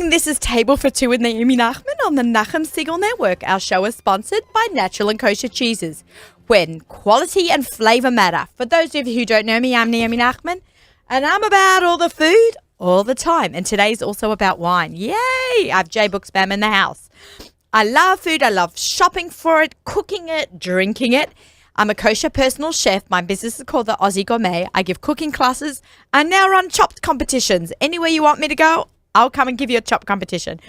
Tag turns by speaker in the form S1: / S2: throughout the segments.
S1: morning. This is Table for Two with Naomi Nachman on the Nachum Siegel Network. Our show is sponsored by Natural and Kosher Cheeses, when quality and flavor matter. For those of you who don't know me, I'm Naomi Nachman, and I'm about all the food all the time. And today's also about wine. Yay! I have J Buchsbaum in the house. I love food. I love shopping for it, cooking it, drinking it. I'm a kosher personal chef. My business is called the Aussie Gourmet. I give cooking classes. I now run chopped competitions. Anywhere you want me to go, I'll come and give you a chop competition.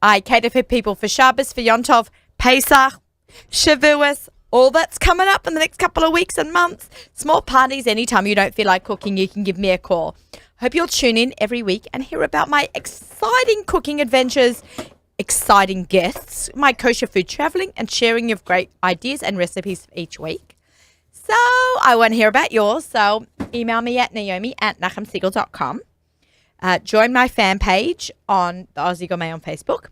S1: I cater for people for Shabbos, for Yom Tov, Pesach, Shavuos, all that's coming up in the next couple of weeks and months. Small parties, anytime you don't feel like cooking, you can give me a call. Hope you'll tune in every week and hear about my exciting cooking adventures, exciting guests, my kosher food traveling, and sharing of great ideas and recipes for each week. So I want to hear about yours. So email me at naomi@nachumsiegel.com. Join my fan page on the Aussie Gourmet on Facebook.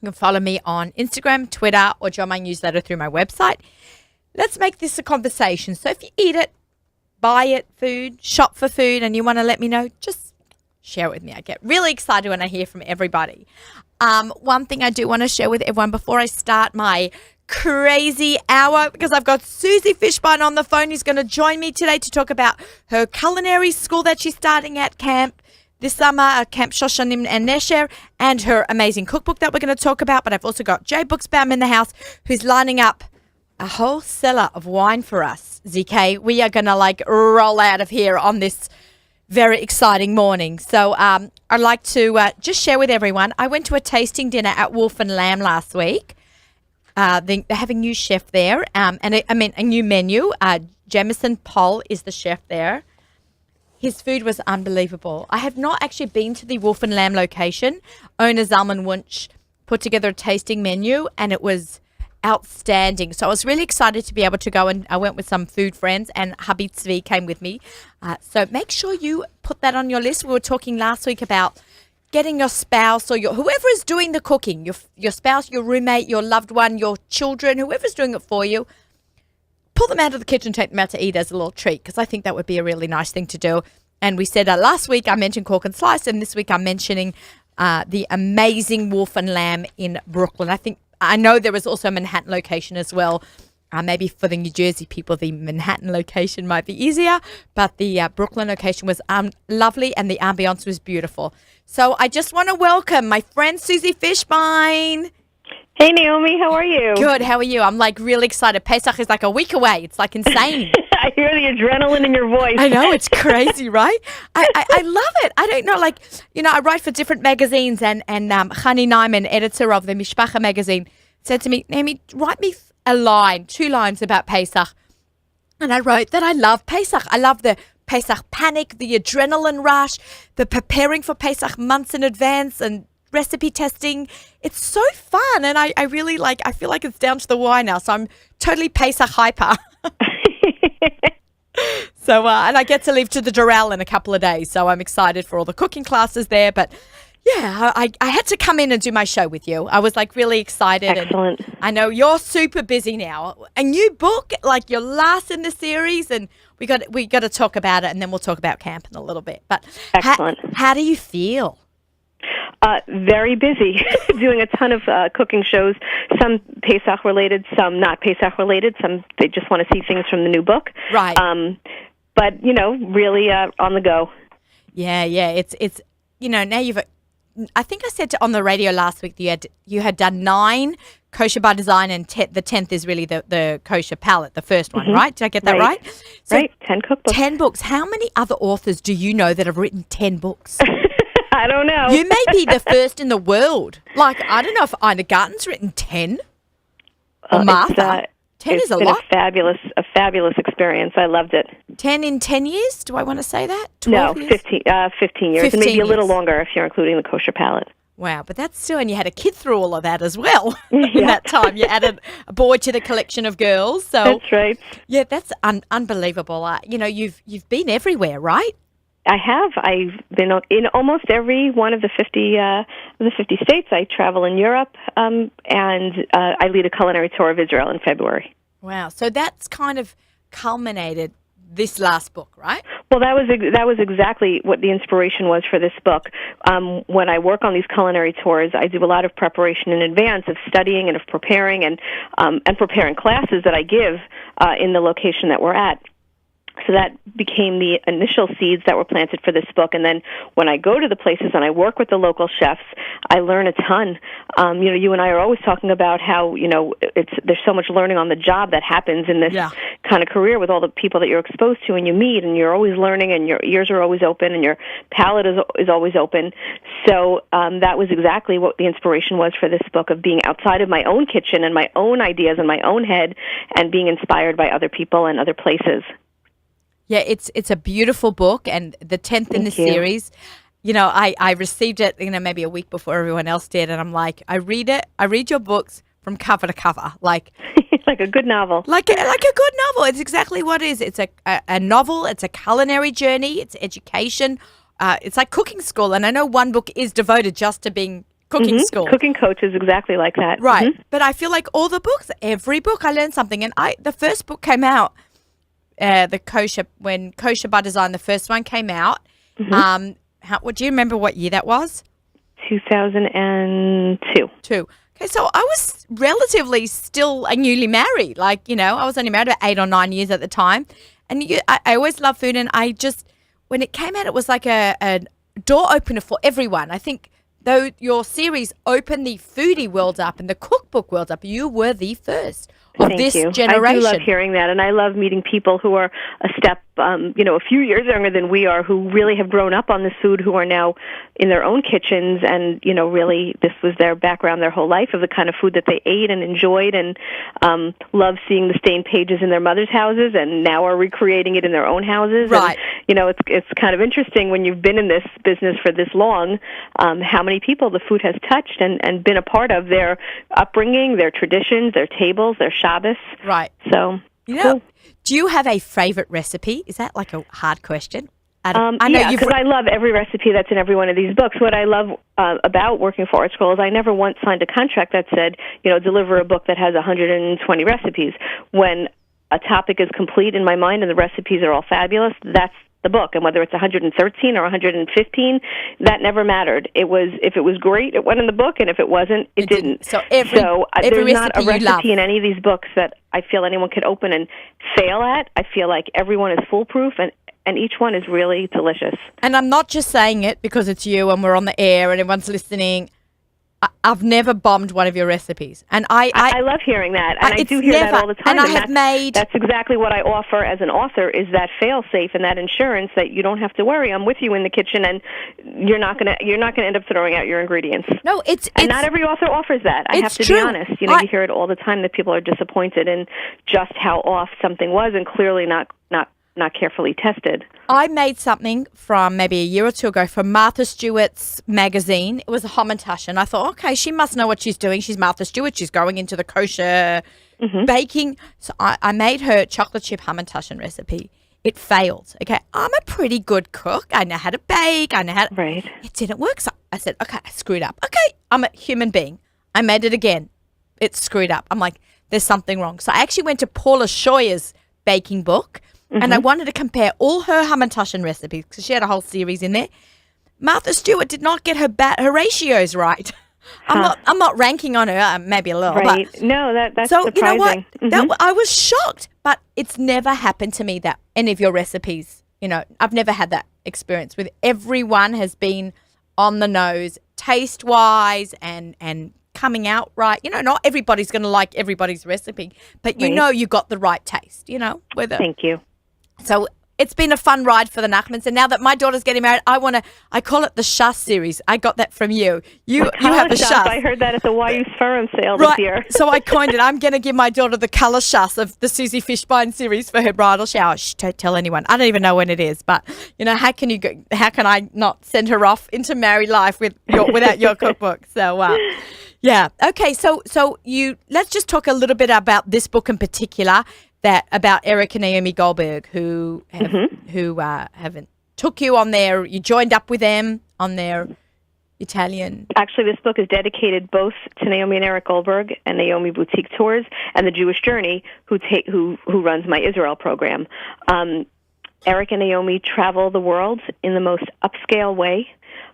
S1: You can follow me on Instagram, Twitter, or join my newsletter through my website. Let's make this a conversation. So if you eat it, buy it, food, shop for food, and you want to let me know, just share it with me. I get really excited when I hear from everybody. One thing I do want to share with everyone before I start my crazy hour, because I've got Susie Fishbein on the phone who's going to join me today to talk about her culinary school that she's starting at camp this summer, Camp Shoshanim and Nesher, and her amazing cookbook that we're going to talk about. But I've also got J Buchsbaum in the house who's lining up a whole cellar of wine for us, ZK. We are going to roll out of here on this very exciting morning. So I'd like to just share with everyone, I went to a tasting dinner at Wolf and Lamb last week. They have a new chef there, and a new menu. Jamison Poll is the chef there. His food was unbelievable. I have not actually been to the Wolf and Lamb location. Owner Zalman Wunsch put together a tasting menu, and it was outstanding. So I was really excited to be able to go, and I went with some food friends, and hubby Tzvi came with me. So make sure you put that on your list. We were talking last week about getting your spouse or whoever is doing the cooking, your spouse, your roommate, your loved one, your children, whoever's doing it for you, pull them out of the kitchen, take them out to eat as a little treat, because I think that would be a really nice thing to do. And we said last week I mentioned Cork and Slice, and this week I'm mentioning the amazing Wolf and Lamb in Brooklyn. I know there was also a Manhattan location as well. Maybe for the New Jersey people, the Manhattan location might be easier, but the Brooklyn location was lovely, and the ambiance was beautiful. So I just want to welcome my friend Susie Fishbein.
S2: Hey, Naomi, how are you?
S1: Good, how are you? I'm really excited. Pesach is a week away. It's insane.
S2: I hear the adrenaline in your voice.
S1: I know, it's crazy, right? I love it. I don't know, I write for different magazines, and Chani Nyman, editor of the Mishpacha magazine, said to me, Naomi, write me two lines about Pesach. And I wrote that I love Pesach. I love the Pesach panic, the adrenaline rush, the preparing for Pesach months in advance, and recipe testing. It's so fun, and I really I feel like it's down to the wire now, so I'm totally Pesach hyper. So and I get to leave to the Doral in a couple of days, so I'm excited for all the cooking classes there. But yeah, I had to come in and do my show with you. I was really excited.
S2: Excellent.
S1: And I know you're super busy now. A new book, your last in the series, and we got to talk about it, and then we'll talk about camp in a little bit. But
S2: excellent.
S1: How do you feel?
S2: Very busy, doing a ton of cooking shows, some Pesach related, some not Pesach related, some they just want to see things from the new book.
S1: Right.
S2: But, really on the go.
S1: Yeah. It's now I think I said on the radio last week that you had done 9 kosher by design, and the 10th is really the kosher palette, the first one, right? Did I get that right?
S2: So right, 10 cookbooks.
S1: 10 books. How many other authors do you know that have written 10 books?
S2: I don't know.
S1: You may be the first in the world. I don't know if Ina Garten's written 10 or Martha. 10 is a lot.
S2: A fabulous experience. I loved it.
S1: 10 in 10 years? Do I want to say that?
S2: 12
S1: years?
S2: 15 years. 15 and maybe a little longer if you're including the kosher palette.
S1: Wow, but that's still, and you had a kid through all of that as well in that time. You added a boy to the collection of girls. So
S2: that's right.
S1: Yeah, that's unbelievable. You've been everywhere, right?
S2: I have. I've been in almost every one of the 50 states. I travel in Europe, and I lead a culinary tour of Israel in February.
S1: Wow. So that's kind of culminated this last book, right?
S2: Well, that was exactly what the inspiration was for this book. When I work on these culinary tours, I do a lot of preparation in advance of studying and of preparing and preparing classes that I give in the location that we're at. So that became the initial seeds that were planted for this book. And then when I go to the places and I work with the local chefs, I learn a ton. You and I are always talking about how, there's so much learning on the job that happens in this kind of career with all the people that you're exposed to and you meet, and you're always learning and your ears are always open and your palate is always open. So that was exactly what the inspiration was for this book, of being outside of my own kitchen and my own ideas and my own head and being inspired by other people and other places.
S1: Yeah, it's a beautiful book, and the 10th in the series. I received it, maybe a week before everyone else did, and I'm like, I read your books from cover to cover, like
S2: like a good novel.
S1: Like a good novel. It's exactly what it is. It's a novel. It's a culinary journey. It's education. It's like cooking school, and I know one book is devoted just to being cooking school.
S2: Cooking Coach is exactly like that.
S1: Right, but I feel like all the books, every book, I learned something, and the first book came out. When Kosher by Design, the first one came out. Do you remember what year that was?
S2: 2002.
S1: Okay, so I was relatively still newly married. I was only married about 8 or 9 years at the time. And I always loved food, and when it came out, it was like a door opener for everyone. I think though your series opened the foodie world up and the cookbook world up, you were the first of this generation.
S2: I do love hearing that, and I love meeting people who are a step, a few years younger than we are, who really have grown up on this food, who are now in their own kitchens, and really this was their background their whole life, of the kind of food that they ate and enjoyed, and love seeing the stained pages in their mother's houses, and now are recreating it in their own houses.
S1: Right.
S2: And, it's kind of interesting when you've been in this business for this long, how many people the food has touched and been a part of their upbringing, their traditions, their tables, their Shabbos.
S1: Right.
S2: So,
S1: cool. Do you have a favorite recipe? Is that like a hard question?
S2: Because I love every recipe that's in every one of these books. What I love about working for ArtScroll is I never once signed a contract that said, deliver a book that has 120 recipes. When a topic is complete in my mind and the recipes are all fabulous, that's the book. And whether it's 113 or 115, that never mattered. If it was great, it went in the book, and if it wasn't, it didn't.
S1: So every
S2: there's not a recipe
S1: in
S2: any of these books that I feel anyone could open and fail at. I feel like everyone is foolproof, and each one is really delicious.
S1: And I'm not just saying it because it's you and we're on the air and everyone's listening. I've never bombed one of your recipes, and I
S2: love hearing that, and I do hear that all the time.
S1: And
S2: that's exactly what I offer as an author, is that fail safe and that insurance that you don't have to worry. I'm with you in the kitchen, and you're not gonna end up throwing out your ingredients.
S1: No,
S2: and not every author offers that. I have to be honest. You hear it all the time that people are disappointed in just how off something was, and clearly not carefully tested.
S1: I made something from maybe a year or two ago from Martha Stewart's magazine. It was a hamantash, and I thought, okay, she must know what she's doing. She's Martha Stewart. She's going into the kosher baking. So I made her chocolate chip hamantash recipe. It failed. Okay, I'm a pretty good cook. I know how to bake. I know how to...
S2: Right.
S1: It didn't work. So I said, okay, I screwed up. Okay, I'm a human being. I made it again. It's screwed up. I'm like, there's something wrong. So I actually went to Paula Scheuer's baking book, and I wanted to compare all her hamantash recipes because she had a whole series in there. Martha Stewart did not get her ratios right. I'm not ranking on her, maybe a little.
S2: Right.
S1: But,
S2: no, that's
S1: so
S2: surprising.
S1: You know what? I was shocked, but it's never happened to me that any of your recipes, I've never had that experience with. Everyone has been on the nose, taste-wise and coming out right. Not everybody's going to like everybody's recipe, but you got the right taste,
S2: Thank you.
S1: So it's been a fun ride for the Nachmans, and now that my daughter's getting married, I call it the Shas series. I got that from you. You have the Shas.
S2: I heard that at the YU Sforim sale this year.
S1: So I coined it. I'm going to give my daughter the color Shas of the Susie Fishbein series for her bridal shower. Shh, don't tell anyone. I don't even know when it is, but how can I not send her off into married life without your cookbook? So yeah. Okay. So let's just talk a little bit about this book in particular. About Eric and Naomi Goldberg, who haven't took you on you joined up with them on their Italian.
S2: Actually, this book is dedicated both to Naomi and Eric Goldberg and Naomi Boutique Tours and the Jewish Journey, who runs my Israel program. Eric and Naomi travel the world in the most upscale way,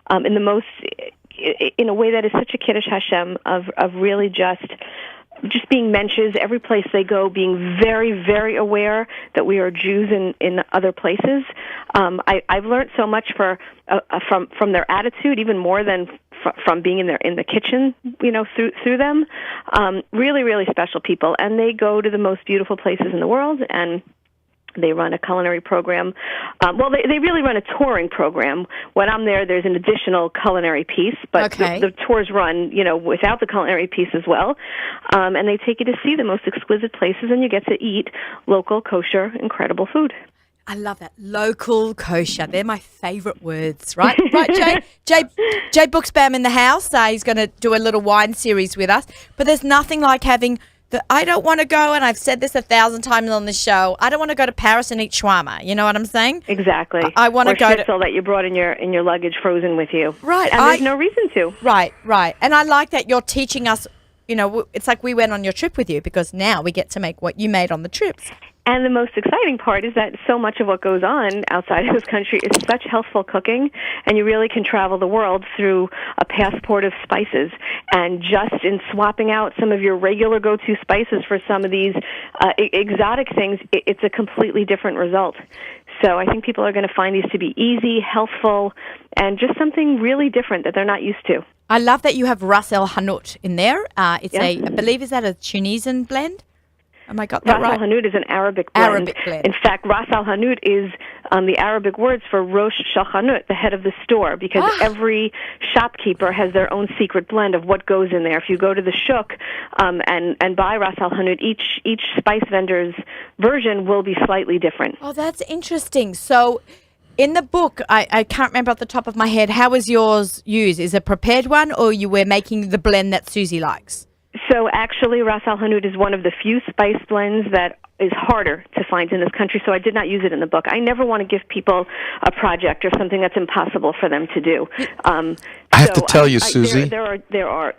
S2: in a way that is such a Kiddush Hashem of really just being mensches, every place they go, being very, very aware that we are Jews in other places. I've learned so much from their attitude, even more than from being in the kitchen, through them. Really, really special people, and they go to the most beautiful places in the world, and they run a culinary program. They really run a touring program. When I'm there, there's an additional culinary piece, but the tours run, without the culinary piece as well. And they take you to see the most exquisite places, and you get to eat local, kosher, incredible food.
S1: I love that. Local kosher. They're my favorite words, right? Right, Jay Jay Buchsbaum in the house. He's going to do a little wine series with us. But there's nothing like having I don't want to go, and I've said this 1,000 times on the show, I don't want to go to Paris and eat shawarma. You know what I'm saying?
S2: Exactly.
S1: I want to go to
S2: schnitzel that you brought in your luggage frozen with you.
S1: Right.
S2: And there's no reason to.
S1: Right. And I like that you're teaching us, it's like we went on your trip with you, because now we get to make what you made on the trips.
S2: And the most exciting part is that so much of what goes on outside of this country is such healthful cooking, and you really can travel the world through a passport of spices. And just in swapping out some of your regular go-to spices for some of these exotic things, it's a completely different result. So I think people are going to find these to be easy, healthful, and just something really different that they're not used to.
S1: I love that you have Ras El Hanout in there. I believe, is that a Tunisian blend? Am I got that right?
S2: Ras Al Hanout is an Arabic blend. In fact, Ras Al Hanout is the Arabic words for Rosh Shachanut, the head of the store, because every shopkeeper has their own secret blend of what goes in there. If you go to the shuk and buy Ras Al Hanout, each spice vendor's version will be slightly different.
S1: Oh, that's interesting. So in the book, I can't remember off the top of my head, how was yours used? Is it a prepared one, or you were making the blend that Susie likes?
S2: So actually, Ras Al Hanout is one of the few spice blends that is harder to find in this country, so I did not use it in the book. I never want to give people a project or something that's impossible for them to do.
S3: I have to tell you, Susie.
S2: There are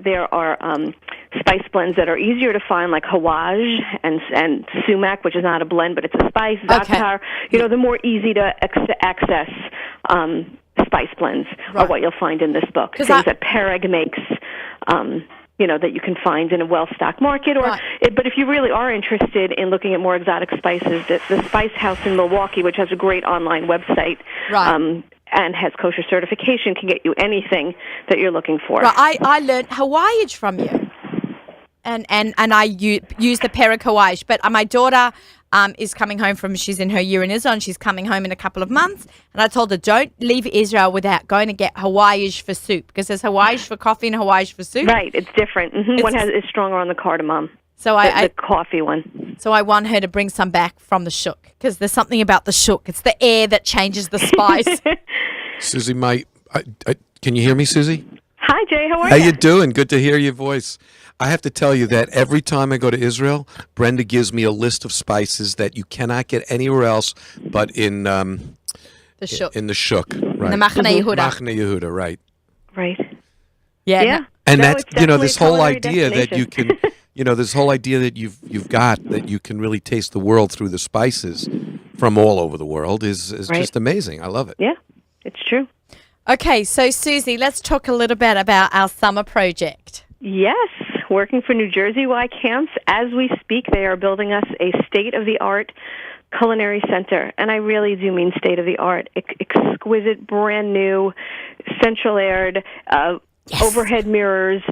S2: spice blends that are easier to find, like Hawaj and sumac, which is not a blend, but it's a spice. Zatar, the more easy to access spice blends are what you'll find in this book. Things that Pereg makes. That you can find in a well-stocked market. But if you really are interested in looking at more exotic spices, the Spice House in Milwaukee, which has a great online website and has kosher certification, can get you anything that you're looking for.
S1: Right. I learned Hawaiian from you. And I use the Pereg Hawaiian. But my daughter is coming home she's in her year in Israel, and she's coming home in a couple of months. And I told her, don't leave Israel without going to get Hawaiian for soup, because there's Hawaiian for coffee and Hawaiian for soup.
S2: Right, it's different. Mm-hmm. One is stronger on the cardamom.
S1: So
S2: the coffee one.
S1: So I want her to bring some back from the shuk, because there's something about the shuk. It's the air that changes the spice.
S3: Susie, can you hear me, Susie?
S2: Hi, Jay. How are you?
S3: How you doing? Good to hear your voice. I have to tell you that every time I go to Israel, Brenda gives me a list of spices that you cannot get anywhere else but in the shuk. In the shuk, right?
S1: In the Machne Yehuda.
S3: Machne Yehuda, right?
S2: Right.
S1: Yeah.
S3: And that's this whole idea that you can, this whole idea that you've got that you can really taste the world through the spices from all over the world is just amazing. I love it.
S2: Yeah, it's true.
S1: Okay, so Susie, let's talk a little bit about our summer project.
S2: Yes, working for New Jersey Y Camps. As we speak, they are building us a state-of-the-art culinary center, and I really do mean state-of-the-art. Exquisite, brand new, central aired, overhead mirrors,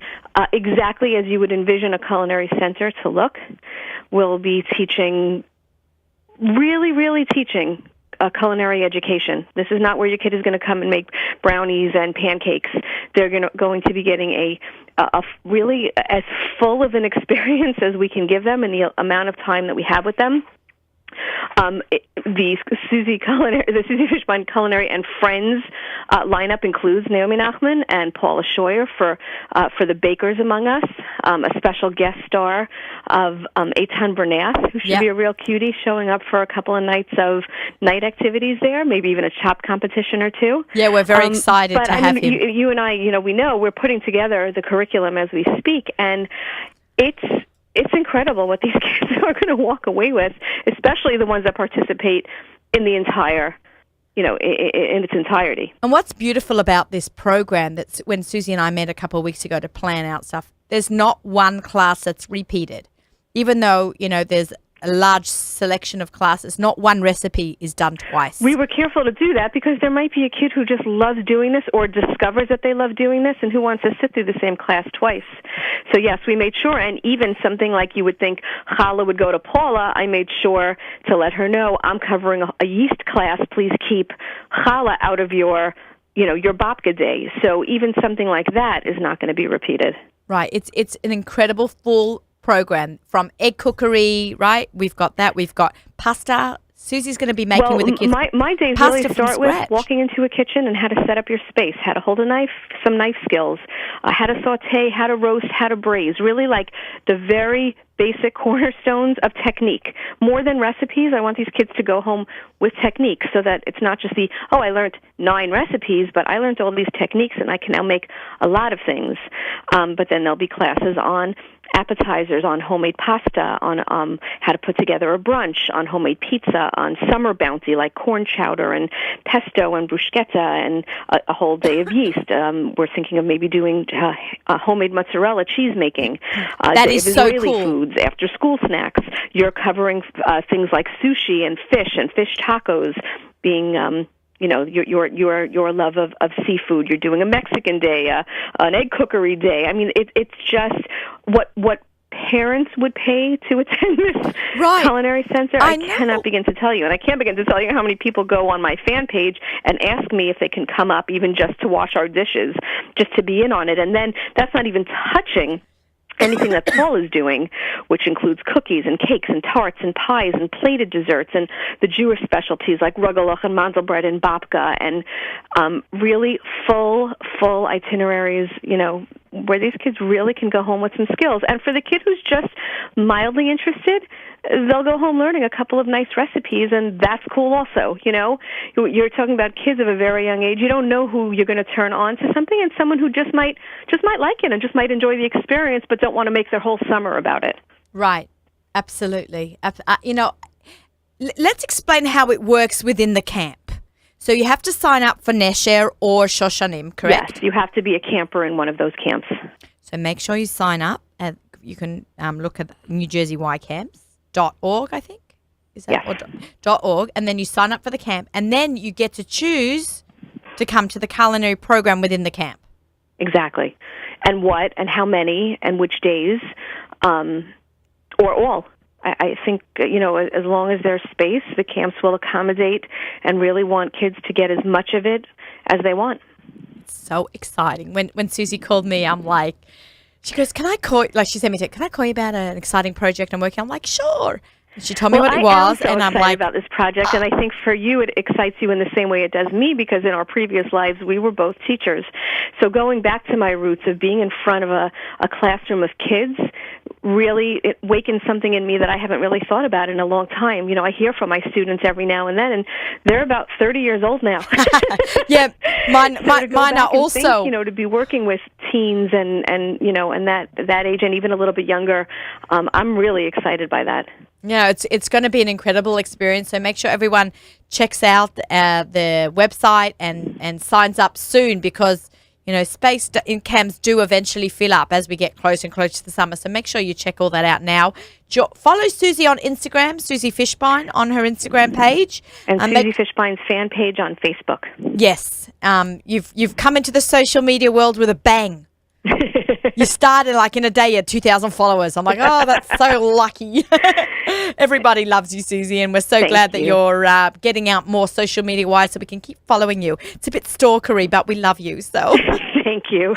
S2: exactly as you would envision a culinary center to look. We'll be teaching, really teaching a culinary education. This is not where your kid is going to come and make brownies and pancakes. They're going to be getting a really as full of an experience as we can give them in the amount of time that we have with them. The Susie Fishbein Culinary and Friends lineup includes Naomi Nachman and Paula Scheuer for the bakers among us. A special guest star of Eitan Bernath, who should be a real cutie, showing up for a couple of nights of night activities there, maybe even a chop competition or two.
S1: Yeah, we're very excited to have him.
S2: You and I, we know we're putting together the curriculum as we speak, and it's incredible what these kids are going to walk away with, especially the ones that participate in the entire, in its entirety.
S1: And what's beautiful about this program, that's when Susie and I met a couple of weeks ago to plan out stuff, there's not one class that's repeated. Even though, there's a large selection of classes, not one recipe is done twice.
S2: We were careful to do that because there might be a kid who just loves doing this or discovers that they love doing this and who wants to sit through the same class twice. So yes, we made sure, and even something like you would think challah would go to Paula, I made sure to let her know, I'm covering a yeast class, please keep challah out of your babka day. So even something like that is not going to be repeated.
S1: Right. It's an incredible full program from egg cookery, right? We've got that. We've got pasta. Susie's going to be making with the kids.
S2: My days really start with walking into a kitchen and how to set up your space, how to hold a knife, some knife skills, how to saute, how to roast, how to braise. Really like the very basic cornerstones of technique. More than recipes, I want these kids to go home with technique so that it's not just I learned 9 recipes, but I learned all these techniques and I can now make a lot of things. But then there'll be classes on appetizers, on homemade pasta, on how to put together a brunch, on homemade pizza, on summer bounty like corn chowder and pesto and bruschetta and a whole day of yeast. We're thinking of maybe doing homemade mozzarella cheese making.
S1: That is so
S2: Israeli
S1: cool.
S2: Foods, after school snacks. You're covering things like sushi and fish tacos being your love of seafood. You're doing a Mexican day, an egg cookery day. I mean, it's just what parents would pay to attend this culinary center. I cannot begin to tell you, and I can't begin to tell you how many people go on my fan page and ask me if they can come up even just to wash our dishes, just to be in on it. And then that's not even touching anything that Paul is doing, which includes cookies and cakes and tarts and pies and plated desserts and the Jewish specialties like rugelach and mandelbread and babka, and really full itineraries, where these kids really can go home with some skills. And for the kid who's just mildly interested, they'll go home learning a couple of nice recipes, and that's cool also. You're talking about kids of a very young age. You don't know who you're going to turn on to something, and someone who just might like it and just might enjoy the experience, but don't want to make their whole summer about it.
S1: Right. Absolutely. Let's explain how it works within the camp. So you have to sign up for Nesher or Shoshanim, correct?
S2: Yes, you have to be a camper in one of those camps.
S1: So make sure you sign up. You can look at NewJerseyYCamps.org, I think. Is that .org? And then you sign up for the camp, and then you get to choose to come to the culinary program within the camp.
S2: Exactly. And what and how many and which days, or all. I think, as long as there's space, the camps will accommodate and really want kids to get as much of it as they want.
S1: It's so exciting. When Susie called me, I'm like, she goes, can I call you about an exciting project I'm working on? I'm like, sure. And she told me what it was,
S2: and
S1: I'm like,
S2: about this project, and I think for you it excites you in the same way it does me, because in our previous lives we were both teachers. So going back to my roots of being in front of a classroom of kids, really it wakens something in me that I haven't really thought about in a long time. I hear from my students every now and then, and they're about 30 years old now.
S1: Yeah, mine are also.
S2: Think, to be working with teens and that age and even a little bit younger, I'm really excited by that.
S1: Yeah, it's going to be an incredible experience. So make sure everyone checks out the website and signs up soon, because space in camps do eventually fill up as we get closer and closer to the summer. So make sure you check all that out now. Follow Susie on Instagram, Susie Fishbein on her Instagram page,
S2: and Susie Fishbein's fan page on Facebook.
S1: Yes, you've come into the social media world with a bang. You started like in a day at 2,000 followers. I'm like, oh, that's so lucky. Everybody loves you, Susie, and we're so glad that you're getting out more social media wise, so we can keep following you. It's a bit stalkery, but we love you. So
S2: thank you.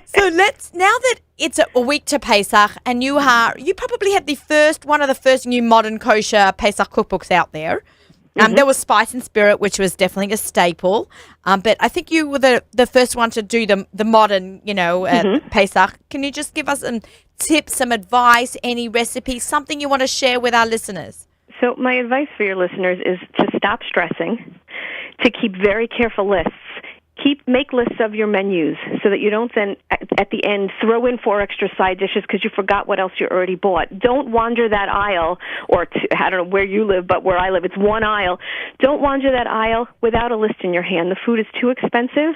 S1: So now that it's a week to Pesach, and you probably have one of the first new modern kosher Pesach cookbooks out there. There was Spice and Spirit, which was definitely a staple. But I think you were the first one to do the modern, Pesach. Can you just give us some tips, some advice, any recipes, something you want to share with our listeners?
S2: So my advice for your listeners is to stop stressing, to keep very careful lists, make lists of your menus so that you don't then at the end throw in 4 extra side dishes because you forgot what else you already bought. Don't wander that aisle, or I don't know where you live, but where I live, it's one aisle. Don't wander that aisle without a list in your hand. The food is too expensive,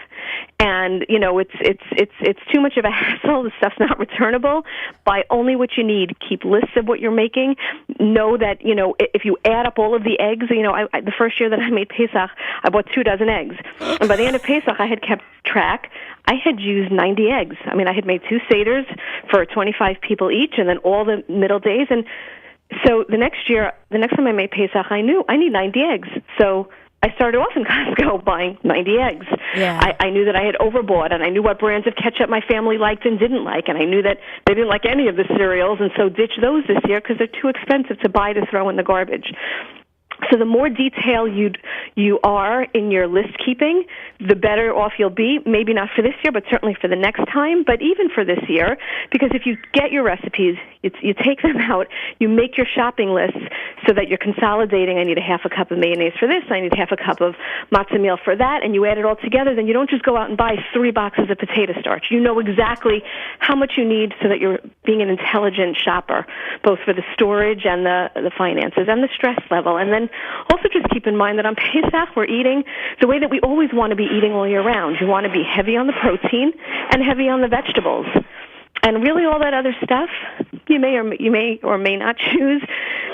S2: and it's too much of a hassle. The stuff's not returnable. Buy only what you need. Keep lists of what you're making. Know that if you add up all of the eggs, the first year that I made Pesach, I bought 2 dozen eggs, and by the end of Pesach, I had kept track. I had used 90 eggs. I mean, I had made 2 seders for 25 people each, and then all the middle days. And so the next time I made Pesach, I knew I need 90 eggs. So I started off in Costco buying 90 eggs.
S1: Yeah.
S2: I knew that I had overbought, and I knew what brands of ketchup my family liked and didn't like, and I knew that they didn't like any of the cereals, and so ditched those this year because they're too expensive to buy to throw in the garbage. So the more detail you are in your list keeping, the better off you'll be. Maybe not for this year, but certainly for the next time, but even for this year, because if you get your recipes, you take them out, you make your shopping lists so that you're consolidating. I need a half a cup of mayonnaise for this, I need half a cup of matzah meal for that, and you add it all together, then you don't just go out and buy 3 boxes of potato starch. You know exactly how much you need so that you're being an intelligent shopper, both for the storage and the finances and the stress level. And then also just keep in mind that on Pesach we're eating the way that we always want to be eating all year round. You want to be heavy on the protein and heavy on the vegetables. And really all that other stuff, you may or may not choose,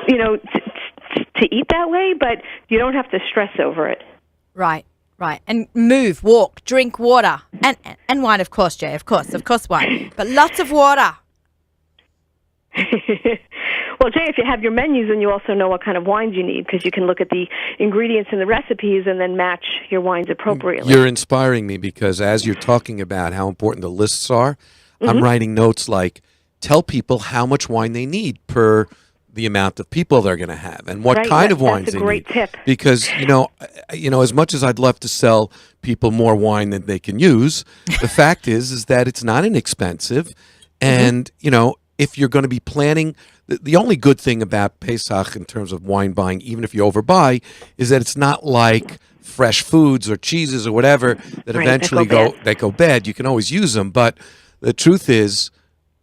S2: to eat that way, but you don't have to stress over it.
S1: Right. And move, walk, drink water. And wine, of course, Jay, of course wine. But lots of water.
S2: Well, Jay, if you have your menus, then you also know what kind of wines you need, because you can look at the ingredients in the recipes and then match your wines appropriately.
S3: You're inspiring me, because as you're talking about how important the lists are, I'm writing notes like, tell people how much wine they need per the amount of people they're going to have and what kind of wines they need.
S2: That's a great tip.
S3: Because, as much as I'd love to sell people more wine than they can use, the fact is that it's not inexpensive. And, if you're going to be planning, the only good thing about Pesach in terms of wine buying, even if you overbuy, is that it's not like fresh foods or cheeses or whatever that eventually go bad. You can always use them, but the truth is,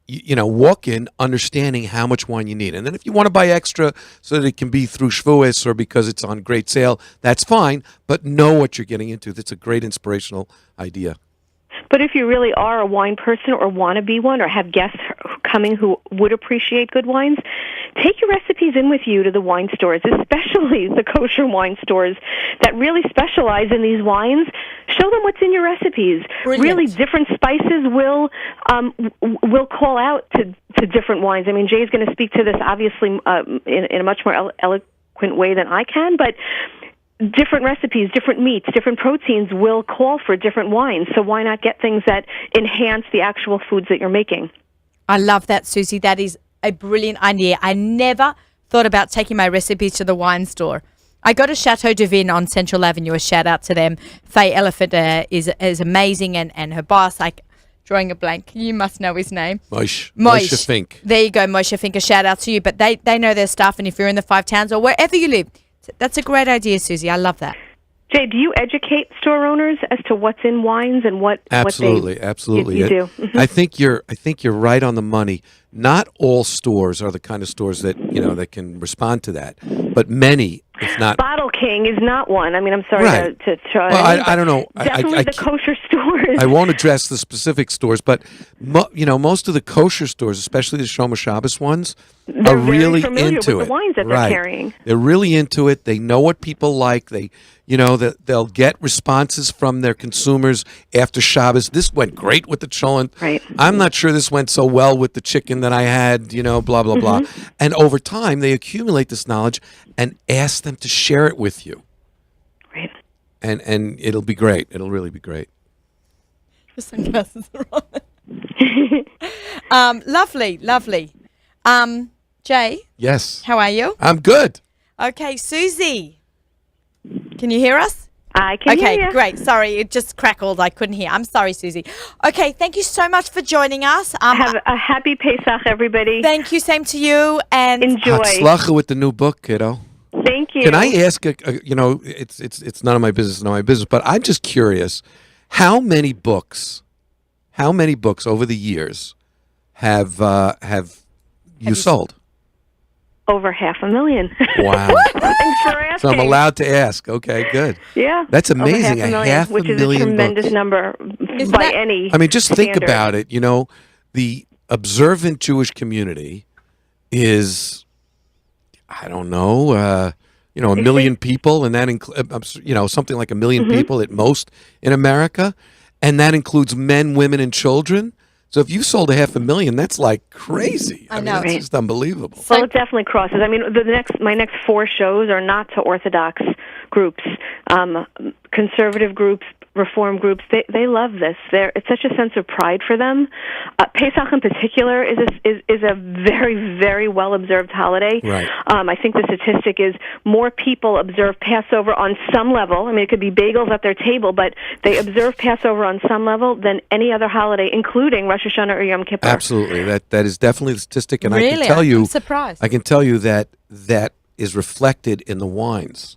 S3: walk in understanding how much wine you need. And then if you want to buy extra so that it can be through Shavuos or because it's on great sale, that's fine, but know what you're getting into. That's a great inspirational idea.
S2: But if you really are a wine person or want to be one or have guests coming who would appreciate good wines, take your recipes in with you to the wine stores, especially the kosher wine stores that really specialize in these wines. Show them what's in your recipes.
S1: Brilliant.
S2: Really, different spices will call out to different wines. I mean, Jay's going to speak to this, obviously, in a much more eloquent way than I can, but different recipes, different meats, different proteins will call for different wines. So why not get things that enhance the actual foods that you're making?
S1: I love that, Susie. That is a brilliant idea. I never thought about taking my recipes to the wine store. I go to Chateau de Vin on Central Avenue. A shout out to them. Faye Elephant is amazing, and her boss, drawing a blank. You must know his name.
S3: Moshe Fink.
S1: There you go, Moshe Fink. A shout out to you. But they know their stuff, and if you're in the 5 towns or wherever you live, that's a great idea, Susie. I love that.
S2: Jay, do you educate store owners as to what's in wines and what?
S3: Absolutely.
S2: You do.
S3: I think you're right on the money. Not all stores are the kind of stores that that can respond to that, but many, if not.
S2: Bottle King is not one. I mean, I'm sorry to try.
S3: Well, I don't know.
S2: Definitely the kosher stores.
S3: I won't address the specific stores, but most of the kosher stores, especially the Shomer Shabbos ones,
S2: they're
S3: are really
S2: very
S3: into
S2: with
S3: it.
S2: The wines that they're carrying.
S3: They're really into it. They know what people like. That they'll get responses from their consumers after Shabbos. This went great with the cholent.
S2: Right.
S3: I'm not sure this went so well with the chicken that I had, blah, blah, blah. And over time, they accumulate this knowledge and ask them to share it with you.
S2: Right.
S3: And it'll be great. It'll really be great.
S1: Your sunglasses are on. Lovely. Jay?
S3: Yes.
S1: How are you?
S3: I'm good.
S1: Okay, Susie. Can you hear us?
S2: I can hear you.
S1: Okay, great. Sorry, it just crackled. I couldn't hear. I'm sorry, Susie. Okay, thank you so much for joining us.
S2: Have a happy Pesach, everybody.
S1: Thank you. Same to you. And
S2: enjoy.
S3: Hatzlacha with the new book, kiddo.
S2: Thank you.
S3: Can I ask? It's none of my business, but I'm just curious. How many books over the years have you sold?
S2: Over 500,000.
S3: Wow.
S2: Thanks for asking.
S3: So I'm allowed to ask. Okay, good.
S2: Yeah.
S3: That's amazing.
S2: Over 500,000, which is a tremendous number by any
S3: I mean, just think
S2: standard.
S3: about it. You know, the observant Jewish community is, I don't know, a million people, and that includes, something like 1 million people at most in America, and that includes men, women, and children. So if you sold 500,000, that's like crazy.
S1: I know.
S3: It's just unbelievable.
S2: Well, it definitely crosses. I mean, my next 4 shows are not to Orthodox groups, conservative groups, Reform groups. They love this. It's such a sense of pride for them. Pesach in particular is a very, very well observed holiday.
S3: Right.
S2: I think the statistic is more people observe Passover on some level. I mean, it could be bagels at their table, but they observe Passover on some level than any other holiday, including Rosh Hashanah or Yom Kippur.
S3: Absolutely. That is definitely the statistic, and
S1: Really?
S3: I can tell you,
S1: I'm surprised.
S3: I can tell you that is reflected in the wines.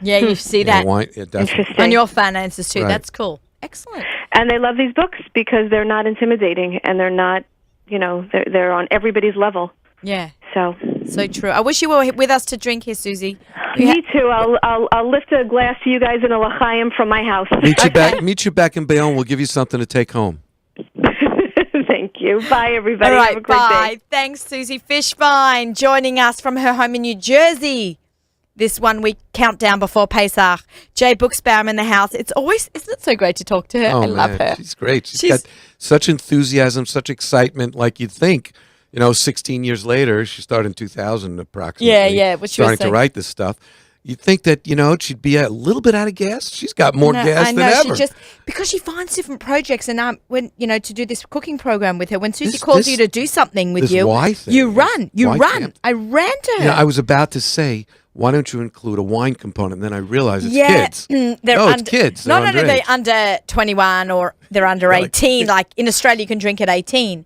S1: Yeah, you see that
S2: Interesting.
S1: on your fan answers too.
S3: Right.
S1: That's cool. Excellent.
S2: And they love these books because they're not intimidating and they're not, they're on everybody's level.
S1: Yeah.
S2: So
S1: true. I wish you were with us to drink here, Susie.
S2: me too. I'll lift a glass to you guys in a l'chaim from my house.
S3: Meet you back in Bayonne. We'll give you something to take home.
S2: Thank you. Bye, everybody.
S1: All right,
S2: Have a great
S1: bye.
S2: day.
S1: Thanks, Susie Fishbein, joining us from her home in New Jersey. This 1 week countdown before Pesach. Jay Buchsbaum in the house. Isn't it so great to talk to her?
S3: Oh,
S1: I love
S3: man,
S1: her.
S3: She's great. She's got such enthusiasm, such excitement. Like you'd think, 16 years later, she started in 2000 approximately.
S1: Yeah. What she was
S3: starting to
S1: saying.
S3: write this stuff. You'd think that, she'd be a little bit out of gas. She's got more gas
S1: I know,
S3: than ever.
S1: because she finds different projects, and when to do this cooking program with her. When Susie calls you to do something with
S3: this
S1: you,
S3: why thing,
S1: you run.
S3: camp.
S1: I ran to her.
S3: I was about to say, why don't you include a wine component? And then I realized it's kids.
S1: It's
S3: kids.
S1: No,
S3: They're
S1: they're
S3: underage.
S1: under 21 or they're under 18. Like in Australia, you can drink at 18.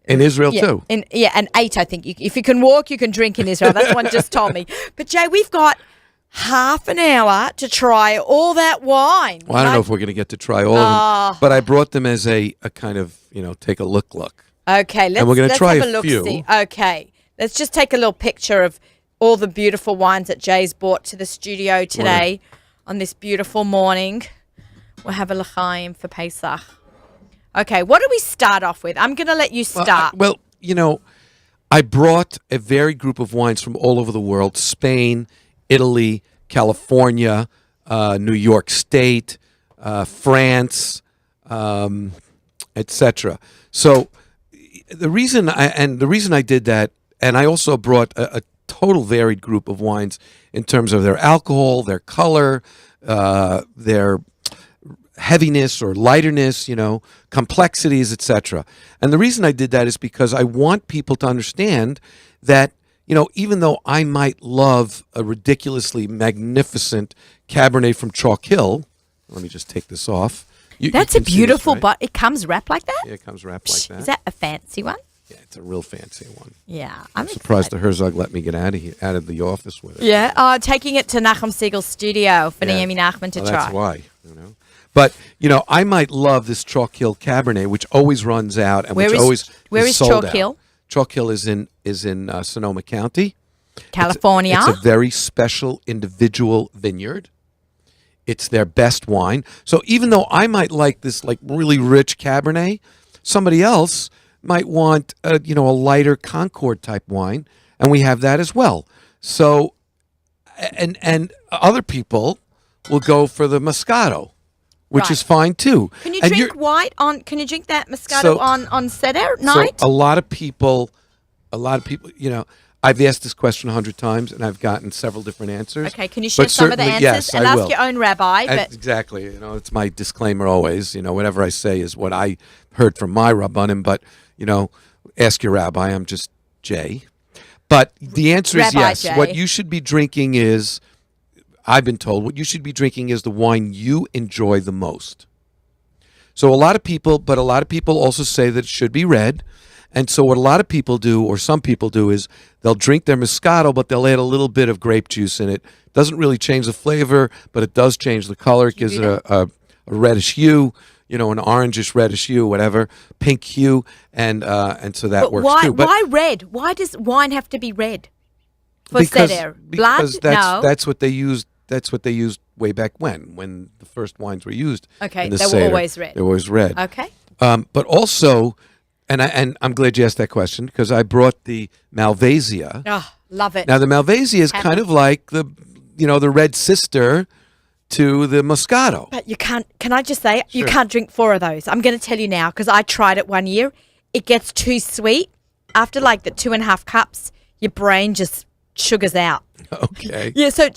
S3: In Israel, too.
S1: And 8, I think. If you can walk, you can drink in Israel. That's what just told me. But, Jay, we've got half an hour to try all that wine.
S3: Well, I don't know if we're going to get to try all of them, but I brought them as a kind of, take a look.
S1: Okay,
S3: And we're gonna try
S1: have
S3: a
S1: look.
S3: few.
S1: See. Okay, let's just take a little picture of all the beautiful wines that Jay's brought to the studio today on this beautiful morning. We'll have a l'chaim for Pesach. Okay, what do we start off with? I'm going to let you start.
S3: I brought a varied group of wines from all over the world: Spain, Italy, California, New York State, France, etc. So the reason I did that, and I also brought a total varied group of wines in terms of their alcohol, their color, their heaviness or lighterness, complexities, etc. And the reason I did that is because I want people to understand that, even though I might love a ridiculously magnificent Cabernet from Chalk Hill, let me just take this off.
S1: That's
S3: you
S1: a
S3: can see
S1: beautiful,
S3: this, right?
S1: but it comes wrapped like that?
S3: Yeah, it comes wrapped like that.
S1: Is that a fancy one?
S3: Yeah, it's a real fancy one.
S1: Yeah.
S3: I'm surprised the Herzog let me get out of the office with it.
S1: Yeah, taking it to Nachum Siegel's studio for Naomi Nachman to try.
S3: That's why, But, I might love this Chalk Hill Cabernet, which always runs out and
S1: Where
S3: which
S1: is
S3: is sold
S1: Chalk
S3: out.
S1: Hill?
S3: Chalk Hill is in Sonoma County,
S1: California.
S3: It's a very special individual vineyard. It's their best wine. So even though I might like this really rich Cabernet, somebody else might want a lighter Concord type wine, and we have that as well. So and other people will go for the Moscato, which is fine too.
S1: Can you
S3: And
S1: drink white on? Can you drink that Moscato on Seder night?
S3: So a lot of people, I've asked this question 100 times, and I've gotten several different answers.
S1: Okay, can you share some of the answers?
S3: Yes,
S1: and
S3: I
S1: ask
S3: will.
S1: your own rabbi. But
S3: Exactly. It's my disclaimer always. Whatever I say is what I heard from my rabbanim, but, ask your rabbi. I'm just Jay. But the answer is
S1: Rabbi
S3: yes.
S1: Jay.
S3: What you should be drinking is, I've been told, what you should be drinking is the wine you enjoy the most. So a lot of people also say that it should be red. And so what a lot of people do, or some people do, is they'll drink their Moscato, but they'll add a little bit of grape juice in it. Doesn't really change the flavor, but it does change the color. It gives it a reddish hue. an orangish reddish hue, whatever, pink hue, and so that
S1: But
S3: works
S1: why,
S3: too. But
S1: why red? Why does wine have to be red? For
S3: because
S1: Seder? Blood?
S3: because that's what they used. That's what they used way back when the first wines were used.
S1: Okay,
S3: in the
S1: they were
S3: Seder.
S1: always red.
S3: They were always red.
S1: Okay.
S3: But also, and I'm glad you asked that question because I brought the Malvasia.
S1: Oh, love it.
S3: Now the Malvasia is kind of like the red sister to the Moscato.
S1: But you can't, can I just say, you
S3: Sure.
S1: can't drink 4 of those. I'm going to tell you now because I tried it one year. It gets too sweet. After like the 2.5 cups, your brain just sugars out.
S3: Okay.
S1: Yeah, so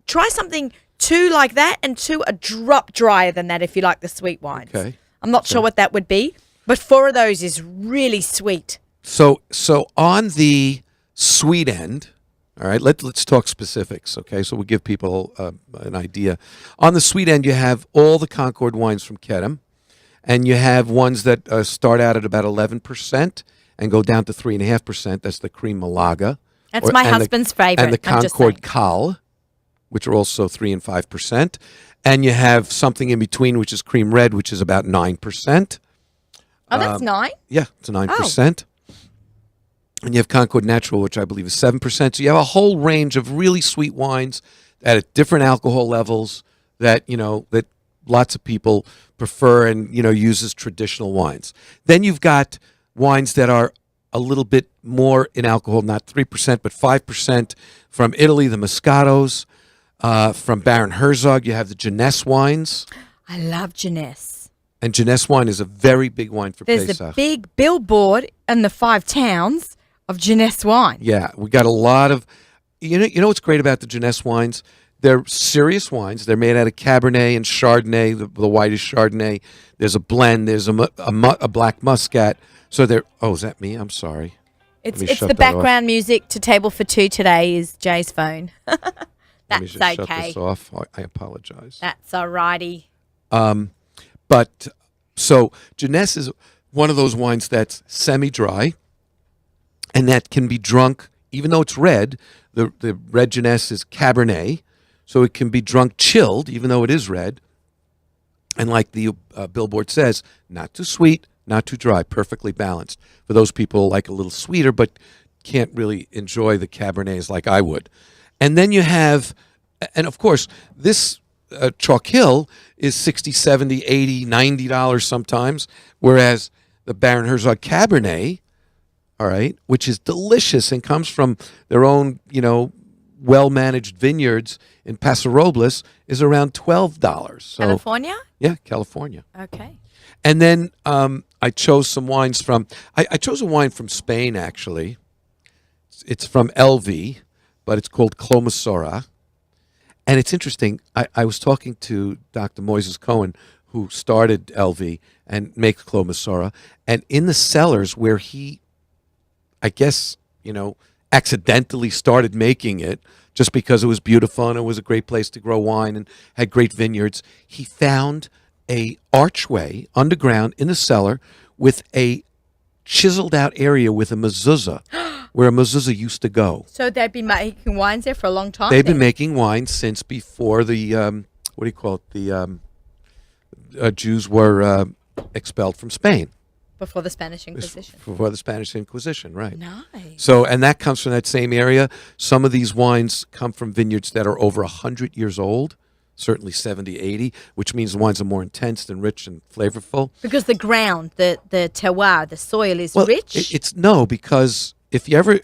S1: try something 2 like that and 2 a drop drier than that if you like the sweet wines.
S3: Okay.
S1: I'm not sure what that would be, but 4 of those is really sweet.
S3: So on the sweet end, all right, let's talk specifics, okay? So we'll give people an idea. On the sweet end, you have all the Concord wines from Kedem, and you have ones that start out at about 11% and go down to 3.5%. That's the Cream Malaga.
S1: That's my husband's favorite.
S3: And the
S1: I'm just
S3: Concord
S1: saying.
S3: Cal, which are also 3 and 5%. And you have something in between, which is Cream Red, which is about 9%.
S1: Oh, that's 9.
S3: Yeah, it's 9%. And you have Concord Natural, which I believe is 7%. So you have a whole range of really sweet wines at different alcohol levels that, that lots of people prefer and, use as traditional wines. Then you've got wines that are a little bit more in alcohol, not 3%, but 5% from Italy, the Moscatos. From Baron Herzog, you have the Jeunesse wines.
S1: I love Jeunesse.
S3: And Jeunesse wine is a very big wine for
S1: There's
S3: Pesach.
S1: a big billboard in the 5 towns of Jeunesse wine.
S3: Yeah, we got a lot of. You know what's great about the Jeunesse wines? They're serious wines. They're made out of Cabernet and Chardonnay, the whitest Chardonnay. There's a blend. There's a black Muscat. So they're. Oh, is that me? I'm sorry.
S1: It's
S3: shut
S1: the
S3: that
S1: background music to Table for Two today is Jay's phone.
S3: Let me
S1: That's
S3: just shut
S1: okay.
S3: this off. I apologize.
S1: That's all righty.
S3: But so Jeunesse is one of those wines that's semi-dry, and that can be drunk even though it's red. The red Jeunesse is Cabernet, so it can be drunk chilled even though it is red. And like the billboard says, not too sweet, not too dry, perfectly balanced. For those people who like a little sweeter but can't really enjoy the Cabernets like I would. And then you have, and of course, this Chalk Hill is $60, $70, $80, $90 sometimes, whereas the Baron Herzog Cabernet, all right, which is delicious and comes from their own, well-managed vineyards in Paso Robles, is around $12. So,
S1: California?
S3: Yeah, California.
S1: Okay.
S3: And then I chose some wines from, I chose a wine from Spain, actually. It's from LV, but it's called Clomosora. And it's interesting. I was talking to Dr. Moises Cohen, who started LV and makes Clomosora. And in the cellars where he, I guess, accidentally started making it just because it was beautiful and it was a great place to grow wine and had great vineyards, he found a archway underground in the cellar with a chiseled out area with a mezuzah where a mezuzah used to go.
S1: So they've been making wines there for a long time?
S3: They've been making wine since before the, what do you call it, the Jews were expelled from Spain.
S1: Before the Spanish Inquisition.
S3: Before the Spanish Inquisition, right.
S1: Nice.
S3: So, and that comes from that same area. Some of these wines come from vineyards that are over 100 years old, certainly 70, 80, which means the wines are more intense and rich and flavorful.
S1: Because the ground, the terroir, the soil is rich?
S3: It's no, because if you ever,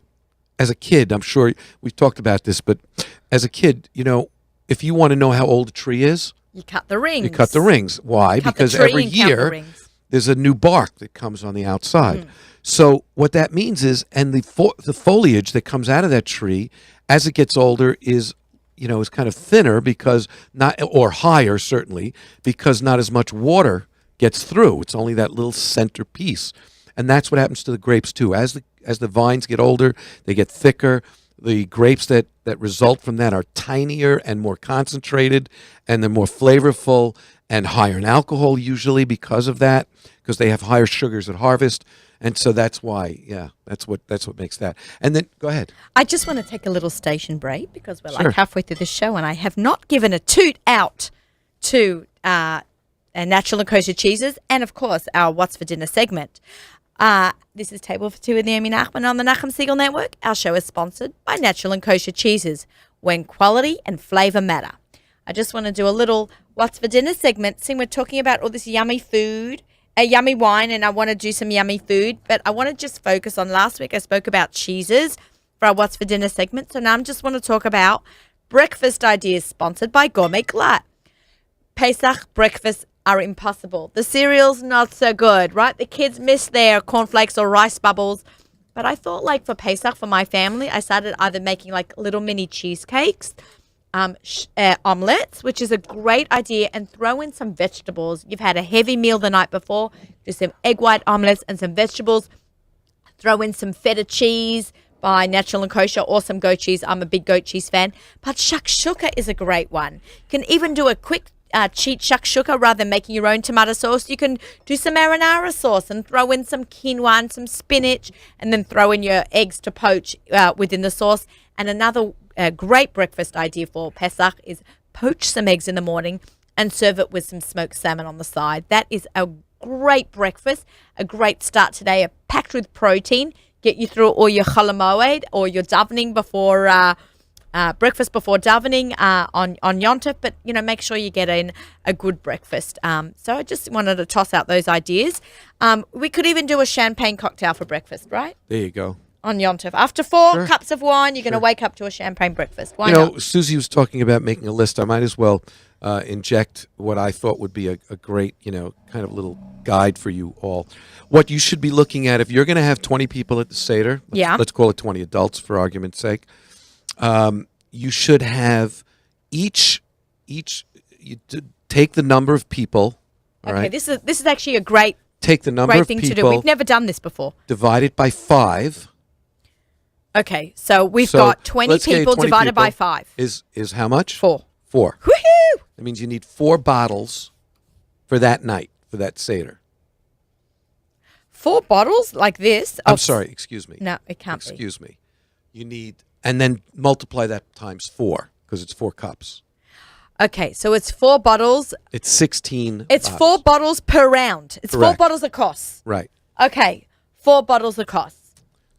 S3: as a kid, I'm sure we've talked about this, but as a kid, if you want to know how old a tree is,
S1: you cut the rings.
S3: You cut the rings. Why? Because every year there's a new bark that comes on the outside. So what that means is, and the foliage that comes out of that tree as it gets older is, is kind of thinner because or higher certainly, because not as much water gets through. It's only that little center piece. And that's what happens to the grapes too. As the vines get older, they get thicker. The grapes that result from that are tinier and more concentrated, and they're more flavorful and higher in alcohol usually because of that, because they have higher sugars at harvest. And so that's why, that's what makes that. And then, go ahead.
S1: I just want to take a little station break because we're like halfway through the show, and I have not given a toot out to our natural and kosher cheeses, and of course our What's for Dinner segment. This is Table for Two with Naomi Nachman on the Nachum Segal Network. Our show is sponsored by Natural and Kosher Cheeses, when quality and flavour matter. I just want to do a little What's for Dinner segment, seeing we're talking about all this yummy food, yummy wine, and I want to do some yummy food, but I want to just focus on last week I spoke about cheeses for our What's for Dinner segment, so now I just want to talk about breakfast ideas sponsored by Gourmet Glatt. Pesach breakfasts are impossible. The cereal's not so good, right? The kids miss their cornflakes or rice bubbles. But I thought, like, for Pesach, for my family, I started either making, like, little mini cheesecakes, omelets, which is a great idea, and throw in some vegetables. You've had a heavy meal the night before, do some egg white omelets and some vegetables. Throw in some feta cheese by Natural and Kosher or some goat cheese. I'm a big goat cheese fan. But shakshuka is a great one. You can even do a quick cheat shakshuka rather than making your own tomato sauce. You can do some marinara sauce and throw in some quinoa and some spinach, and then throw in your eggs to poach within the sauce. And another great breakfast idea for Pesach is poach some eggs in the morning and serve it with some smoked salmon on the side. That is a great breakfast, a great start today, packed with protein. Get you through all your chol hamoed or your davening before breakfast before davening on Yontif, but make sure you get in a good breakfast. So I just wanted to toss out those ideas. We could even do a champagne cocktail for breakfast, right?
S3: There you go.
S1: On Yontif. After 4 cups of wine, you're going to wake up to a champagne breakfast. Why not?
S3: Susie was talking about making a list. I might as well inject what I thought would be a great, kind of little guide for you all. What you should be looking at if you're going to have 20 people at the Seder, let's call it 20 adults for argument's sake. You should have each take the number of people. All right?
S1: This is actually a great
S3: take the number of
S1: thing
S3: people
S1: to do. We've never done this before.
S3: Divide it by 5.
S1: Okay, so we've got 20 people divided by 5.
S3: Is how much?
S1: 4. Woohoo!
S3: That means you need 4 bottles for that night, for that Seder.
S1: 4 bottles like this?
S3: I'm sorry, excuse me.
S1: No, it can't be.
S3: Excuse me. You need, and then multiply that times 4, because it's 4 cups.
S1: Okay, so it's 4 bottles.
S3: It's 16
S1: It's
S3: bottles.
S1: 4 bottles per round. It's
S3: Correct.
S1: 4 bottles a cost.
S3: Right.
S1: Okay, 4 bottles a cost.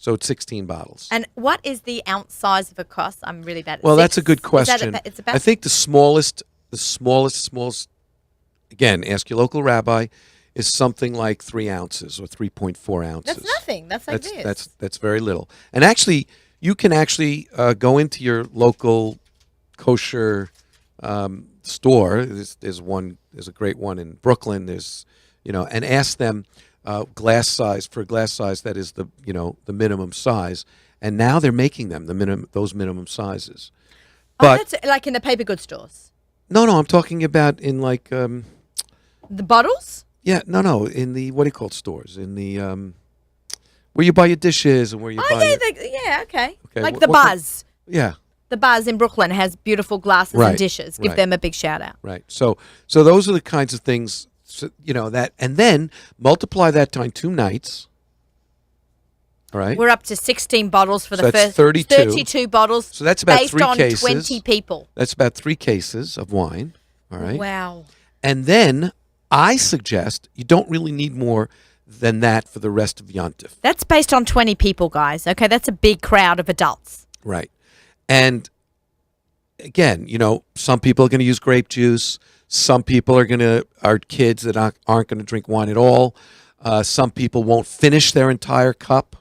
S3: So it's 16 bottles.
S1: And what is the ounce size of a cost? I'm really bad at
S3: Well,
S1: 6.
S3: that's a good question.
S1: It's about
S3: I think the smallest, again, ask your local rabbi, is something like 3 ounces or 3.4 ounces.
S1: That's nothing. That's like this.
S3: That's very little. And actually, you can actually go into your local kosher store. There's a great one in Brooklyn. There's, and ask them glass size that is the minimum size. And now they're making them those minimum sizes. But
S1: that's like in the paper goods stores.
S3: No, I'm talking about in like
S1: the bottles.
S3: Yeah, no, in the what do you call it, stores? In the where you buy your dishes and where you buy.
S1: Okay. Like
S3: what
S1: the Buzz.
S3: Yeah.
S1: The Buzz in Brooklyn has beautiful glasses and dishes. Give them a big shout out.
S3: Right. So those are the kinds of things, that, and then multiply that time 2 nights. All right.
S1: We're up to 16 bottles for the
S3: that's
S1: first 32 bottles.
S3: So that's about
S1: based
S3: 3
S1: on
S3: cases.
S1: 20 people.
S3: That's about 3 cases of wine. All right.
S1: Wow.
S3: And then I suggest you don't really need more than that for the rest of Yontif.
S1: That's based on 20 people, guys. Okay, that's a big crowd of adults.
S3: Right. And again, some people are going to use grape juice. Some people are kids that aren't going to drink wine at all. Some people won't finish their entire cup.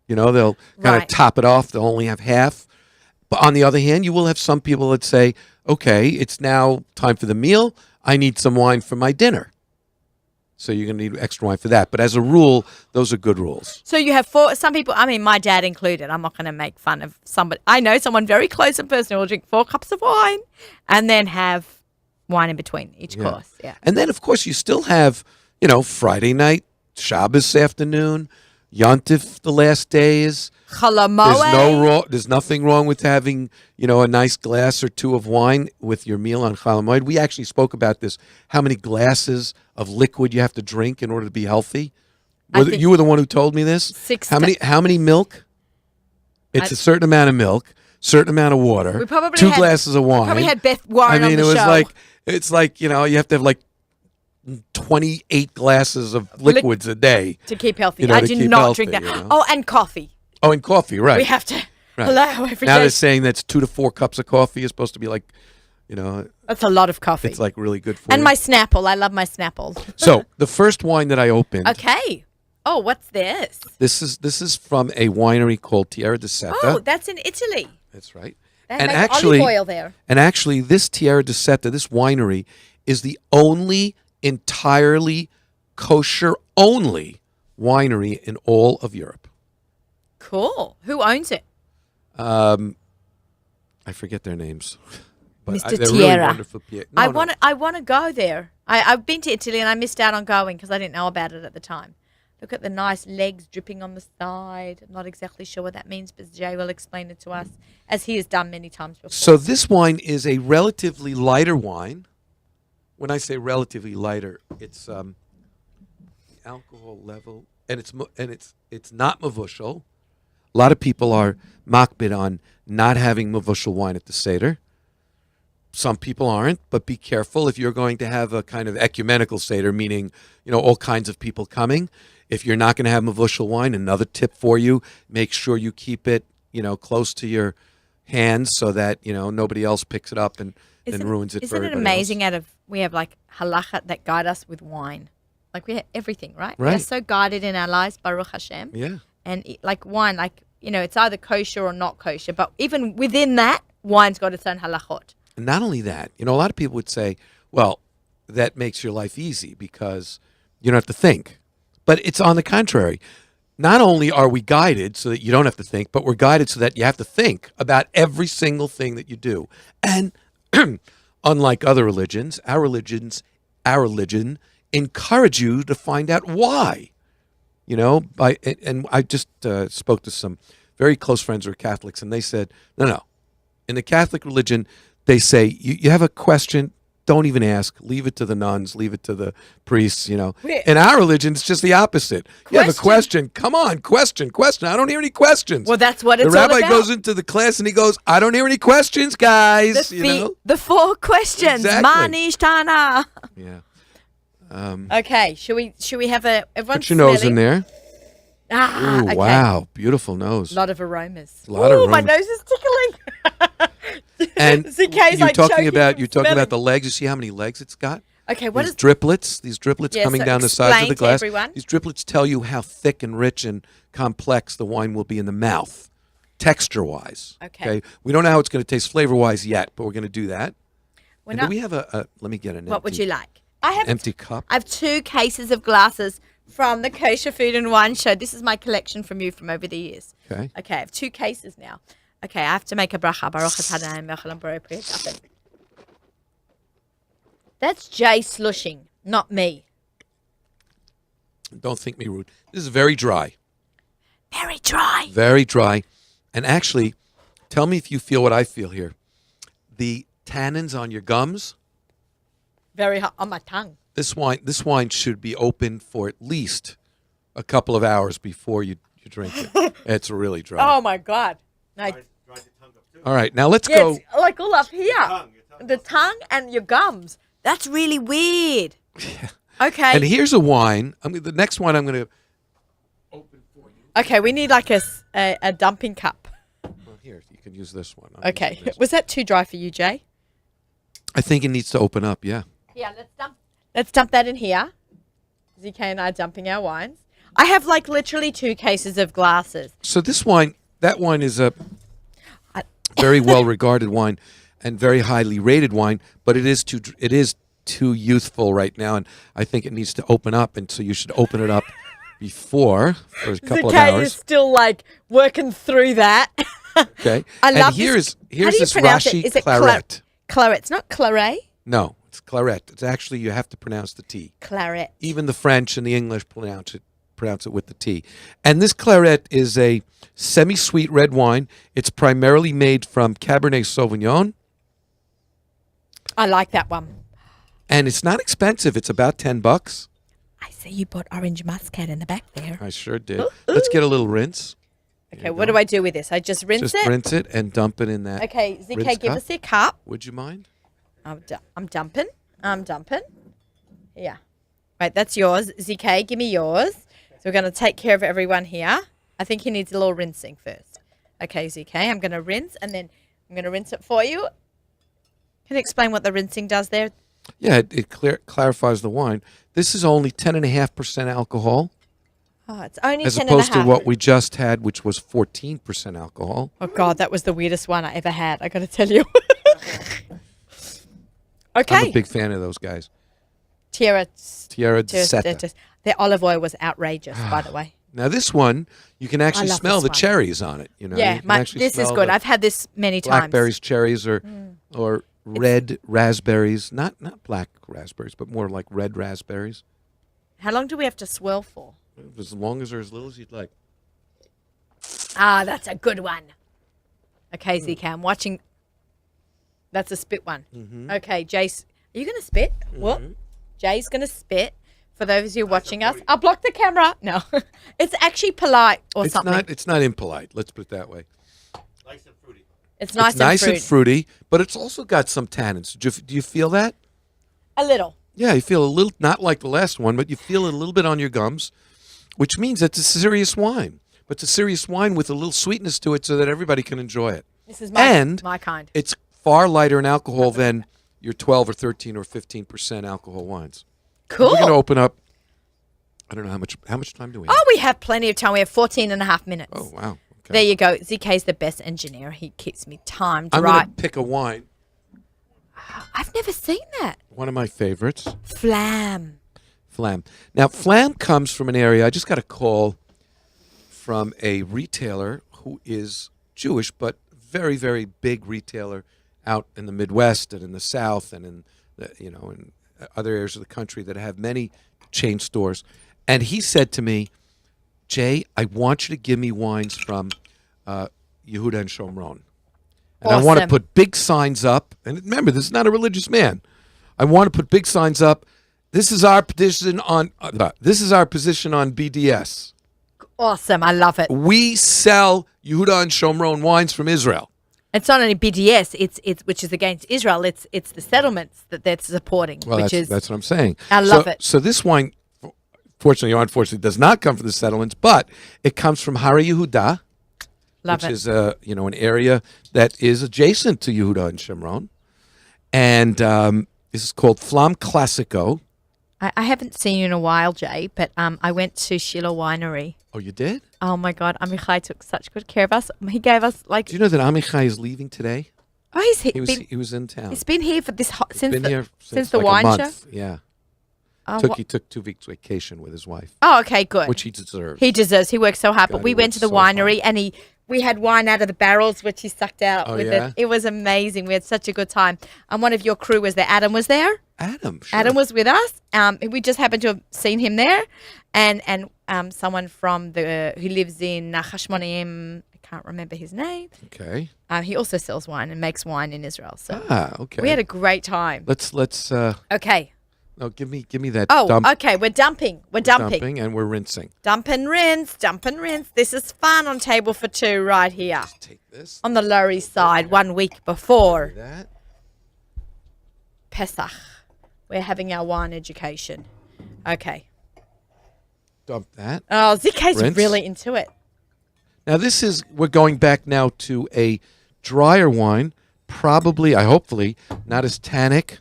S3: They'll kind of top it off. They'll only have half. But on the other hand, you will have some people that say, okay, it's now time for the meal. I need some wine for my dinner. So you're going to need extra wine for that. But as a rule, those are good rules.
S1: So you have 4, some people, my dad included. I'm not going to make fun of somebody. I know someone very close and personal will drink 4 cups of wine and then have wine in between each course. Yeah.
S3: And then, of course, you still have, Friday night, Shabbos afternoon, Yontif the last days.
S1: Chol hamoed.
S3: There's nothing wrong with having, a nice glass or 2 of wine with your meal on Chol hamoed. We actually spoke about this, how many glasses of liquid you have to drink in order to be healthy. You were the one who told me this?
S1: 6.
S3: How many milk? It's a certain amount of milk, certain amount of water,
S1: we probably
S3: 2 glasses of wine.
S1: We probably had Beth Warren on the show.
S3: It's like, you have to have like 28 glasses of liquids a day.
S1: To keep healthy.
S3: You know,
S1: I
S3: to
S1: do
S3: keep
S1: not
S3: healthy,
S1: drink that.
S3: you know?
S1: Oh, and coffee.
S3: Oh, and coffee, right.
S1: We have to.
S3: Right.
S1: Hello, every
S3: Now
S1: day.
S3: they're saying that's 2 to 4 cups of coffee is supposed to be like, you know,
S1: That's a lot of coffee.
S3: it's like really good for
S1: and
S3: you.
S1: my Snapple. I love my Snapples.
S3: So the first wine that I opened,
S1: Okay. Oh, what's this?
S3: this is from a winery called Tierra di Seta.
S1: Oh, that's in Italy.
S3: That's right.
S1: They
S3: And
S1: make
S3: actually,
S1: olive oil there.
S3: and actually, this Tierra di Seta, this winery, is the only entirely kosher-only winery in all of Europe.
S1: Cool. Who owns it?
S3: I forget their names. But
S1: Mr.
S3: they're
S1: Tierra.
S3: really wonderful.
S1: I want to go there. I've been to Italy and I missed out on going because I didn't know about it at the time. Look at the nice legs dripping on the side. I'm not exactly sure what that means, but Jay will explain it to us, as he has done many times before.
S3: So this wine is a relatively lighter wine. When I say relatively lighter, it's alcohol level, and it's not mavushal. A lot of people are makbid on not having mavushal wine at the Seder. Some people aren't, but be careful if you're going to have a kind of ecumenical Seder, meaning, you know, all kinds of people coming. If you're not going to have mavushal wine, another tip for you, make sure you keep it, you know, close to your hands so that, you know, nobody else picks it up and ruins it for
S1: Isn't it
S3: everybody
S1: amazing?
S3: else.
S1: We have like halakha that guide us with wine. Like we have everything, right? We are
S3: Right.
S1: so guided in our lives, Baruch Hashem.
S3: Yeah.
S1: And like wine, like, you know, it's either kosher or not kosher. But even within that, wine's got its own halachot.
S3: And not only that, you know, a lot of people would say, well, that makes your life easy because you don't have to think. But it's on the contrary. Not only are we guided so that you don't have to think, but we're guided so that you have to think about every single thing that you do. And unlike other religions, our religion encourage you to find out why. You know, and I just spoke to some very close friends who are Catholics, and they said, no. In the Catholic religion, they say, you have a question, don't even ask. Leave it to the nuns. Leave it to the priests, you know. In our religion, it's just the opposite. You have a question. Come on, question. I don't hear any questions.
S1: Well, that's what it's
S3: the
S1: all about.
S3: rabbi goes into the class and he goes, I don't hear any questions, guys.
S1: The 4 questions.
S3: Exactly.
S1: Manishtana.
S3: Yeah.
S1: Okay, should we have everyone
S3: Put your nose
S1: smelling?
S3: in there.
S1: Ah,
S3: Ooh,
S1: okay.
S3: wow. Beautiful nose.
S1: A lot of aromas.
S3: A lot of
S1: My
S3: aromas.
S1: nose is tickling.
S3: And
S1: ZK's
S3: you're
S1: like
S3: talking
S1: choking
S3: about
S1: from smelling.
S3: the legs. You see how many legs it's got?
S1: Okay, what
S3: These
S1: is
S3: driplets? These driplets
S1: Yeah,
S3: coming
S1: so
S3: down the sides of
S1: explain
S3: the
S1: to
S3: glass.
S1: everyone.
S3: These driplets tell you how thick and rich and complex the wine will be in the mouth, texture-wise.
S1: Okay.
S3: We don't know how it's going to taste flavor-wise yet, but we're going to do that.
S1: We're
S3: And
S1: not-
S3: do we have a? Let me get an.
S1: What would
S3: empty-
S1: you like? I have
S3: Empty cup.
S1: I have 2 cases of glasses from the Kosher Food and Wine Show. This is my collection from you from over the years.
S3: Okay.
S1: Okay, I have 2 cases now. Okay, I have to make a bracha. Baruch atah Adonai melech haolam borei pri hagafen. That's Jay slushing, not me.
S3: Don't think me rude. This is very dry.
S1: Very dry.
S3: Very dry. And actually, tell me if you feel what I feel here. The tannins on your gums.
S1: Very hot on my tongue.
S3: This wine should be open for at least a couple of hours before you drink it. It's really dry.
S1: Oh my God. No,
S3: All right, now let's
S1: yeah,
S3: go.
S1: it's like all up here. The tongue and your gums. That's really weird. Okay.
S3: And here's a wine. The next wine I'm going to open for you.
S1: Okay, we need like a dumping cup.
S3: Well, here, you can use this one. I'm
S1: Okay.
S3: using this.
S1: Was that too dry for you, Jay?
S3: I think it needs to open up, yeah.
S1: Yeah, let's dump that in here. ZK and I are dumping our wines. I have like literally 2 cases of glasses.
S3: So that wine is a very well-regarded wine and very highly rated wine, but it is too youthful right now, and I think it needs to open up, and so you should open it up before for a couple of
S1: ZK is
S3: hours.
S1: still like working through that.
S3: Okay.
S1: I love
S3: and here's
S1: How do you
S3: this
S1: pronounce
S3: Rashi
S1: it? Is it
S3: claret.
S1: Claret. It's not claret.
S3: No, it's claret. It's actually you have to pronounce the T.
S1: Claret.
S3: Even the French and the English pronounce it with the T. And this claret is a semi-sweet red wine. It's primarily made from Cabernet Sauvignon,
S1: I like that one.
S3: and it's not expensive. It's about $10.
S1: I see you bought orange muscat in the back there.
S3: I sure did. Let's get a little rinse.
S1: Okay, what do I do with this? I just rinse
S3: Just
S1: it?
S3: rinse it and dump it in that.
S1: Okay, ZK,
S3: rinse
S1: give
S3: cup.
S1: us your cup.
S3: Would you mind?
S1: I'm dumping. Yeah. Wait, that's yours. ZK, give me yours. So we're going to take care of everyone here. I think he needs a little rinsing first. Okay, ZK, I'm going to rinse, and then I'm going to rinse it for you. Can you explain what the rinsing does there?
S3: Yeah, it clarifies the wine. This is only 10.5% alcohol.
S1: Oh, it's only
S3: as
S1: 10
S3: opposed
S1: and a half.
S3: to what we just had, which was 14% alcohol.
S1: Oh, God, that was the weirdest one I ever had, I got to tell you. Okay.
S3: I'm a big fan of those guys.
S1: Tierra
S3: Setta.
S1: Their olive oil was outrageous, by the way.
S3: Now this one, you can actually
S1: love
S3: smell
S1: this
S3: the
S1: one.
S3: cherries on it. You know,
S1: Yeah,
S3: you can actually
S1: this is
S3: smell
S1: good.
S3: the
S1: I've had this many times.
S3: blackberries, cherries, or red raspberries. Not black raspberries, but more like red raspberries.
S1: How long do we have to swirl for?
S3: As long as or as little as you'd like.
S1: Ah, that's a good one. Okay, ZK, I'm watching. That's a spit one. Okay, Jace, are you going to spit? What? Jay's going to spit. For those of you watching us, I'll block the camera. No, it's actually polite or something.
S3: It's not impolite. Let's put it that way.
S4: Nice and fruity.
S1: It's nice,
S3: and fruity, but it's also got some tannins. Do you feel that?
S1: A little.
S3: Yeah, you feel a little, not like the last one, but you feel it a little bit on your gums, which means it's a serious wine. But it's a serious wine with a little sweetness to it so that everybody can enjoy it.
S1: This is
S3: my
S1: kind.
S3: It's far lighter in alcohol than your 12 or 13 or 15% alcohol wines.
S1: Cool.
S3: We're going to open up. I don't know how much time do we have?
S1: Oh, we have plenty of time. We have 14 and a half minutes.
S3: Oh, wow. Okay.
S1: There you go. ZK's the best engineer. He keeps me timed
S3: I'm
S1: right.
S3: going to pick a wine.
S1: I've never seen that.
S3: One of my favorites.
S1: Flam.
S3: Now, Flam comes from an area. I just got a call from a retailer who is Jewish, but very, very big retailer out in the Midwest and in the South and in in other areas of the country that have many chain stores. And he said to me, Jay, I want you to give me wines from Yehuda and Shomron. And I want to put big signs up. And remember, this is not a religious man. I want to put big signs up. This is our position on BDS.
S1: Awesome. I love it.
S3: We sell Yehuda and Shomron wines from Israel.
S1: It's not only BDS, it's which is against Israel. It's the settlements that they're supporting.
S3: Well, that's what I'm saying.
S1: I love it.
S3: So this wine, fortunately or unfortunately, does not come from the settlements, but it comes from Har Yehuda, which is an area that is adjacent to Yehuda and Shomron, and this is called Flam Classico.
S1: I haven't seen you in a while, Jay, but I went to Shiloh Winery.
S3: Oh, you did?
S1: Oh my God, Amichai took such good care of us. He gave us
S3: Do you know that Amichai is leaving today?
S1: Oh,
S3: He was in town.
S1: He's been here for this since the
S3: like
S1: wine
S3: a month.
S1: show.
S3: Yeah. He took 2 weeks vacation with his wife.
S1: Oh, okay, good.
S3: Which he deserves.
S1: He deserves. He works so hard.
S3: God,
S1: but we
S3: he
S1: went to
S3: works
S1: the
S3: so
S1: winery and we had wine out of the barrels, which he sucked out with it. It was amazing. We had such a good time. And one of your crew was there. Adam was there.
S3: Adam, sure.
S1: Adam was with us. We just happened to have seen him there, and someone from who lives in Hashmonaim. I can't remember his name.
S3: Okay.
S1: He also sells wine and makes wine in Israel. So
S3: okay.
S1: we had a great time.
S3: Let's.
S1: Okay.
S3: No, give me that.
S1: Oh,
S3: dump.
S1: okay. We're dumping. We're dumping.
S3: And we're rinsing.
S1: Dump and rinse. Dump and rinse. This is fun on Table for Two right here.
S3: Just take this.
S1: On the Lower East Side, 1 week before
S3: That.
S1: Pesach. We're having our wine education. Okay.
S3: Dump that.
S1: Oh, ZK's
S3: Rinse.
S1: really into it.
S3: Now we're going back now to a drier wine, hopefully, not as tannic,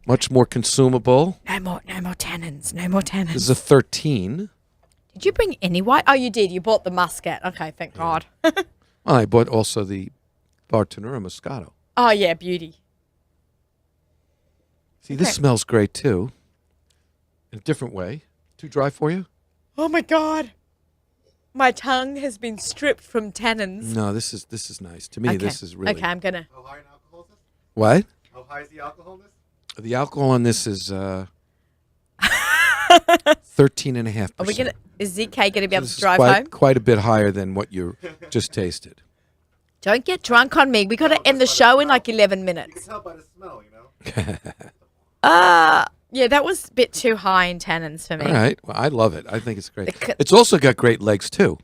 S3: much more consumable.
S1: No more tannins. No more tannins.
S3: This is a 13.
S1: Did you bring any white? Oh, you did. You bought the Muscat. Okay, thank God.
S3: Well, I bought also the Bartonura Moscato.
S1: Oh, yeah, beauty.
S3: See, this smells great, too. In a different way. Too dry for you?
S1: Oh, my God. My tongue has been stripped from tannins.
S3: No, this is nice. To me, this is really...
S1: Okay, I'm going to...
S4: How high in alcohol is this?
S3: What?
S4: How high is the alcohol in this?
S3: The alcohol on this is 13.5%.
S1: Are we going to... Is ZK going to be able
S3: This
S1: to
S3: is
S1: drive
S3: quite,
S1: home?
S3: quite a bit higher than what you just tasted.
S1: Don't get drunk on me. We got to end the show in like 11
S4: You
S1: minutes.
S4: can tell by the smell,
S1: Yeah, that was a bit too high in tannins for me.
S3: All right. Well, I love it. I think it's great. It's also got great legs, too.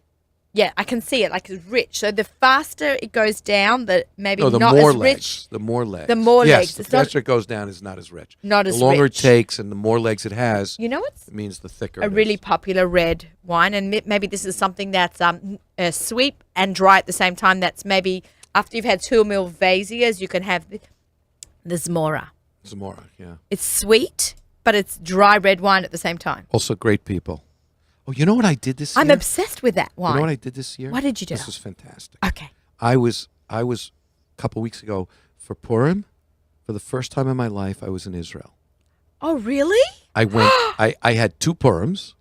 S1: Yeah, I can see it. Like it's rich. So the faster it goes down, the maybe
S3: No, the
S1: not
S3: more
S1: as
S3: legs.
S1: rich.
S3: The more legs.
S1: The more
S3: yes,
S1: legs.
S3: The
S1: It's not-
S3: faster it goes down is not as rich.
S1: Not as
S3: The longer
S1: rich.
S3: it takes and the more legs it has,
S1: You know what's
S3: it means the thicker
S1: a
S3: it
S1: really
S3: is.
S1: popular red wine, and maybe this is something that's sweet and dry at the same time. That's maybe after you've had 2 Malvasias, you can have the Zmora.
S3: Zamora, yeah.
S1: It's sweet, but it's dry red wine at the same time.
S3: Also great people. Oh, you know what I did this year?
S1: I'm obsessed with that wine.
S3: You know what I did this year?
S1: What did you do?
S3: This was fantastic.
S1: Okay.
S3: I was a couple weeks ago for Purim. For the first time in my life, I was in Israel.
S1: Oh, really?
S3: I went. I had 2 Purims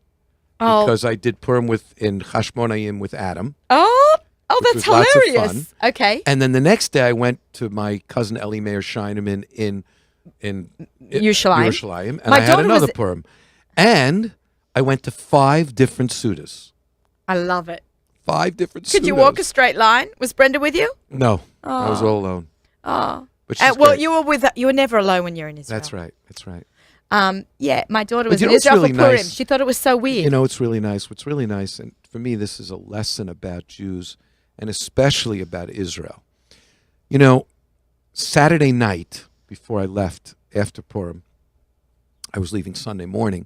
S1: Oh,
S3: because I did Purim in Chashmonayim with Adam,
S1: oh,
S3: which
S1: that's
S3: was lots of
S1: hilarious. Okay.
S3: and then the next day I went to my cousin Ellie Meir Scheineman in
S1: Yerushalayim.
S3: Yerushalayim, and
S1: My
S3: I had
S1: daughter
S3: another
S1: was-
S3: Purim, and I went to 5 different sudas.
S1: I love it.
S3: 5 different.
S1: Could you
S3: sudas.
S1: walk a straight line? Was Brenda with you?
S3: No, I was all alone.
S1: Oh.
S3: But she's
S1: Well,
S3: great.
S1: you were never alone when you're in Israel.
S3: That's right. That's right.
S1: Yeah, my daughter
S3: But
S1: was
S3: you
S1: in
S3: know what's
S1: Israel
S3: really
S1: for Purim.
S3: nice?
S1: She thought it was so weird.
S3: You know, it's really nice. What's really nice, and for me, this is a lesson about Jews, and especially about Israel. You know, Saturday night before I left after Purim, I was leaving Sunday morning.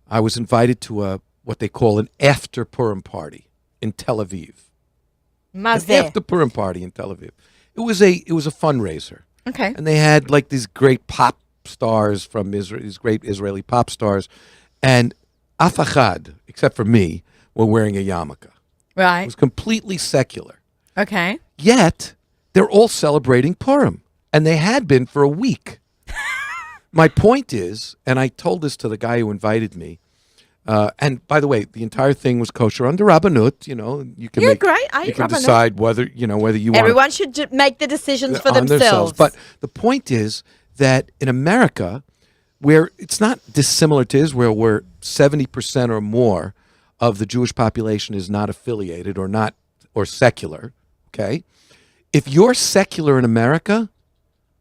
S3: I was invited to what they call an after Purim party in Tel Aviv. An
S1: Mazeh.
S3: after Purim party in Tel Aviv. It was a fundraiser.
S1: Okay.
S3: And they had like these great pop stars from Israel, these great Israeli pop stars, and Af Echad, except for me, were wearing a yarmulke. It
S1: Right.
S3: was completely secular.
S1: Okay.
S3: Yet they're all celebrating Purim, and they had been for a week. My point is, and I told this to the guy who invited me, and by the way, the entire thing was kosher under Rabbanut. You know, you can
S1: Yeah, great.
S3: you can
S1: Rabbanut.
S3: decide whether you want
S1: Everyone should make the decisions for
S3: on
S1: themselves.
S3: But the point is that in America, where it's not dissimilar to Israel, where 70% or more of the Jewish population is not affiliated or secular, okay? If you're secular in America,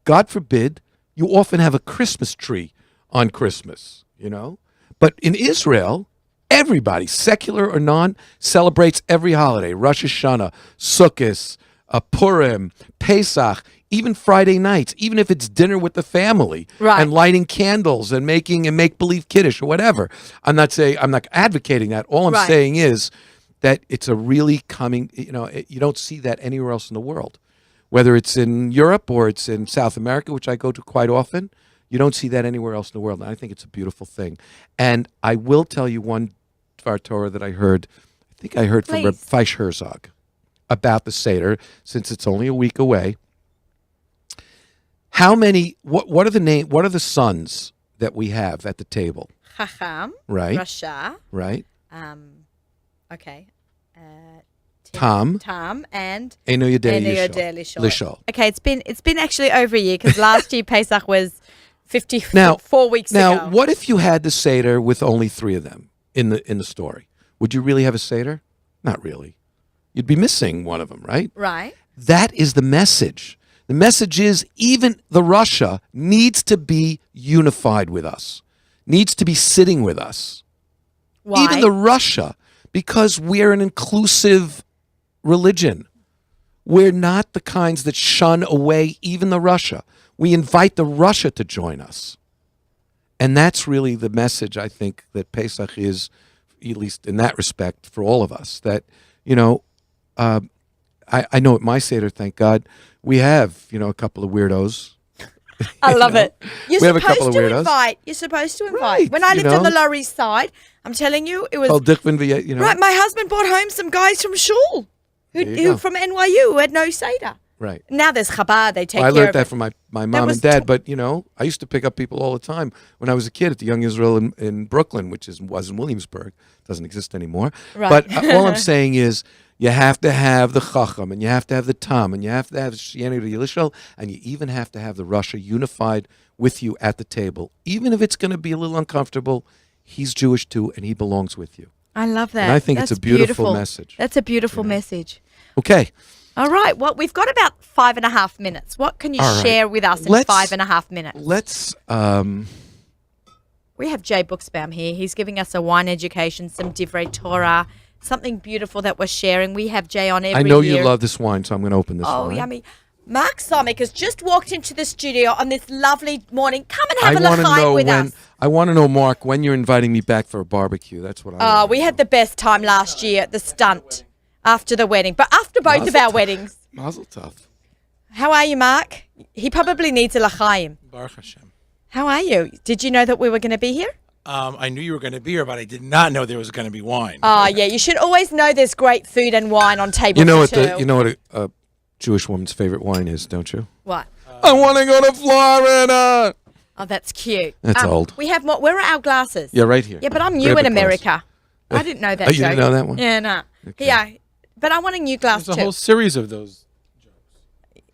S3: God forbid, you often have a Christmas tree on Christmas, you know? But in Israel, everybody, secular or non, celebrates every holiday. Rosh Hashanah, Sukkot, Purim, Pesach, even Friday nights, even if it's dinner with the family,
S1: Right.
S3: and lighting candles and making a make-believe kiddush or whatever. I'm not advocating that. All I'm
S1: Right.
S3: saying is that it's a really coming, you don't see that anywhere else in the world. Whether it's in Europe or it's in South America, which I go to quite often, you don't see that anywhere else in the world. And I think it's a beautiful thing. And I will tell you one Dvar Torah that I heard from Reb
S1: Please.
S3: Feish Herzog about the Seder, since it's only a week away. What are the sons that we have at the table?
S1: Chacham,
S3: Right.
S1: Rasha,
S3: Right?
S1: okay,
S3: Tam,
S1: and
S3: Eno Yodei
S1: Eno
S3: Lishol.
S1: Yodei Lishol.
S3: Lishol.
S1: Okay, it's been actually over a year because last year Pesach was 54
S3: Now,
S1: weeks
S3: Now,
S1: ago.
S3: what if you had the Seder with only 3 of them in the story? Would you really have a Seder? Not really. You'd be missing one of them, right?
S1: Right.
S3: That is the message. The message is even the Russia needs to be unified with us, needs to be sitting with us.
S1: Why?
S3: Even the Russia, because we're an inclusive religion. We're not the kinds that shun away even the Russia. We invite the Russia to join us. And that's really the message, I think, that Pesach is, at least in that respect, for all of us. That, I know at my Seder, thank God, we have, a couple of weirdos.
S1: I love it. You're
S3: We have a
S1: supposed
S3: couple of
S1: to
S3: weirdos.
S1: invite. You're supposed to invite.
S3: Right,
S1: When I
S3: you
S1: lived on the
S3: know.
S1: Lower East Side, I'm telling you, it was
S3: Oh, Dickman, you know.
S1: right. My husband brought home some guys from shul
S3: There you
S1: who
S3: go.
S1: from NYU who had no Seder.
S3: Right.
S1: Now there's Chabad. They take
S3: Well, I
S1: care
S3: learned
S1: of
S3: that
S1: it.
S3: from my mom
S1: was
S3: and dad, but I used to pick up people all the time when I was a kid at the Young Israel in Brooklyn, which was in Williamsburg. Doesn't exist anymore.
S1: Right.
S3: But all I'm saying is you have to have the Chacham, and you have to have the Tam, and you have to have Shienu Yilishol, and you even have to have the Russia unified with you at the table. Even if it's going to be a little uncomfortable, he's Jewish too, and he belongs with you.
S1: I love that.
S3: And I think it's
S1: That's
S3: a beautiful message.
S1: That's a beautiful message.
S3: Okay.
S1: All right. Well, we've got about 5.5 minutes. What can you
S3: All right.
S1: share with us in
S3: Let's-
S1: 5.5 minutes?
S3: Let's
S1: We have Jay Buxbaum here. He's giving us a wine education, some Divrei Torah, something beautiful that we're sharing. We have Jay on every
S3: I know
S1: year.
S3: you love this wine, so I'm going to open this
S1: Oh,
S3: wine.
S1: yummy. Mark Somick has just walked into the studio on this lovely morning. Come and have a
S3: want to
S1: l'chaim
S3: know
S1: with us.
S3: I want to know, Mark, when you're inviting me back for a barbecue. That's what I want.
S1: We had the best time last year at the stunt after the wedding, but after both of our weddings.
S3: Mazel tov.
S1: How are you, Mark? He probably needs a l'chaim.
S5: Baruch Hashem.
S1: How are you? Did you know that we were going to be here?
S5: I knew you were going to be here, but I did not know there was going to be wine.
S1: Oh, yeah. You should always know there's great food and wine on table
S3: You know
S1: for two.
S3: what? You know what a Jewish woman's favorite wine is, don't you?
S1: What?
S3: I want to go to Florida.
S1: Oh, that's cute.
S3: That's old.
S1: We have more. Where are our glasses?
S3: Yeah, right here.
S1: Yeah, but I'm new
S3: Grab
S1: in
S3: a glass.
S1: America. I didn't know that
S3: Oh, you
S1: joke.
S3: didn't know that one?
S1: Yeah, no.
S3: Okay.
S1: Yeah, but I want a new glass
S5: There's a
S1: too.
S5: whole series of those.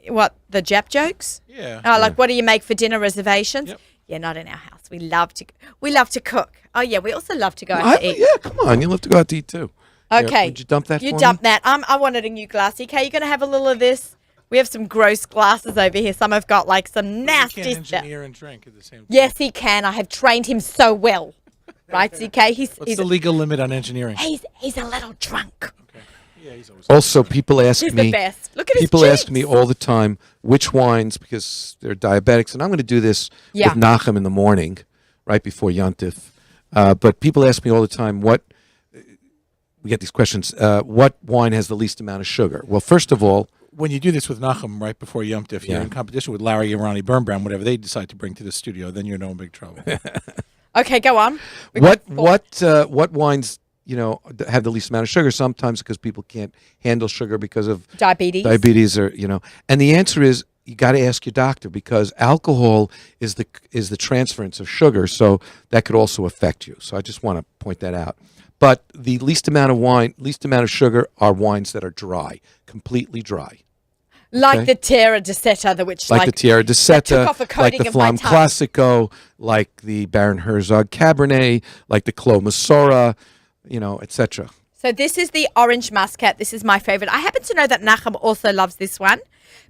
S1: What, the Jap jokes?
S5: Yeah.
S1: Oh, like what do you make for dinner reservations?
S5: Yep.
S1: Yeah, not in our house. We love to cook. Oh yeah, we also love to go out to eat.
S3: Yeah, come on. You love to go out to eat too.
S1: Okay.
S3: Would you dump that
S1: You
S3: for
S1: dump
S3: me?
S1: that. I wanted a new glass. Okay, you're gonna have a little of this. We have some gross glasses over here. Some have got like some
S5: You
S1: nasty
S5: can't
S1: stuff.
S5: engineer and drink at the same time.
S1: Yes, he can. I have trained him so well. Right, CK?
S5: What's the legal limit on engineering?
S1: He's a little drunk.
S5: Okay. Yeah, he's always.
S3: Also, people ask
S1: He's
S3: me.
S1: the best. Look at his
S3: People
S1: cheeks.
S3: ask me all the time which wines, because they're diabetics, and I'm going to do this
S1: Yeah.
S3: with Nachum in the morning, right before Yontif. But people ask me all the time we get these questions. What wine has the least amount of sugar? Well, first of all,
S5: When you do this with Nachum right before Yom Tif, you're
S3: Yeah.
S5: in competition with Larry and Ronnie Birnbaum, whatever they decide to bring to the studio, then you're no big trouble.
S1: Okay, go on.
S3: what wines have the least amount of sugar? Sometimes because people can't handle sugar because of
S1: Diabetes.
S3: or and the answer is you got to ask your doctor, because alcohol is the transference of sugar, so that could also affect you. So I just want to point that out. But the least amount of sugar are wines that are dry, completely dry.
S1: Like
S3: Okay.
S1: the Terra de Seta, which
S3: Like the Tierra de
S1: took
S3: Seta,
S1: off a
S3: like
S1: coating
S3: the
S1: of my
S3: Flam
S1: tongue.
S3: Classico, like the Baron Herzog Cabernet, like the Clos Masora, etc.
S1: So this is the Orange Muscat. This is my favorite. I happen to know that Nachum also loves this one,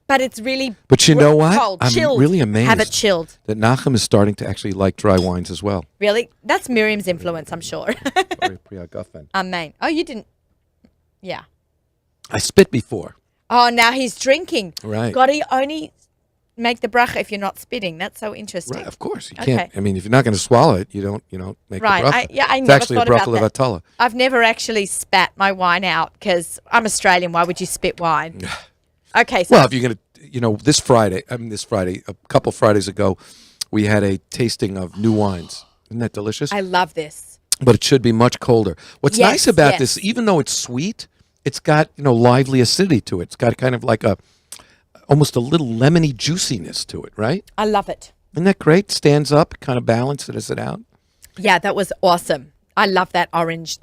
S1: but it's really
S3: But you know what?
S1: cold,
S3: I'm
S1: chilled.
S3: really amazed.
S1: Have it chilled.
S3: That Nachum is starting to actually like dry wines as well.
S1: Really? That's Miriam's influence, I'm sure.
S3: Sorry, Priya Guffin.
S1: Amen. Oh, you didn't. Yeah.
S3: I spit before.
S1: Oh, now he's drinking.
S3: Right.
S1: Got to only make the bracha if you're not spitting. That's so interesting.
S3: Right, of course. You
S1: Okay.
S3: can't. I mean, if you're not going to swallow it, you don't make
S1: Right.
S3: the bracha.
S1: I
S3: It's
S1: never
S3: actually a
S1: thought about
S3: bracha
S1: that.
S3: levatala.
S1: I've never actually spat my wine out because I'm Australian. Why would you spit wine? Okay. So
S3: Well, if you're going to, this Friday, a couple Fridays ago, we had a tasting of new wines. Isn't that delicious?
S1: I love this.
S3: But it should be much colder. What's
S1: Yes,
S3: nice about
S1: yes.
S3: this, even though it's sweet, it's got, lively acidity to it. It's got kind of like almost a little lemony juiciness to it, right?
S1: I love it.
S3: Isn't that great? Stands up, kind of balances it out.
S1: Yeah, that was awesome. I love that orange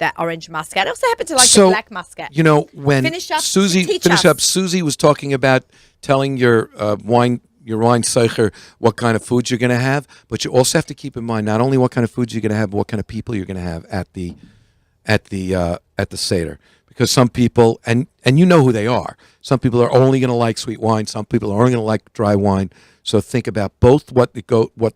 S1: muscat. I also happen to like
S3: So,
S1: the black muscat.
S3: When
S1: Finish up,
S3: Susie
S1: teach
S3: finish
S1: us.
S3: up, Susie was talking about telling your wine seicher what kind of foods you're going to have, but you also have to keep in mind not only what kind of foods you're going to have, but what kind of people you're going to have at the Seder. Because some people, and you know who they are, some people are only going to like sweet wine, some people are only going to like dry wine. So think about both what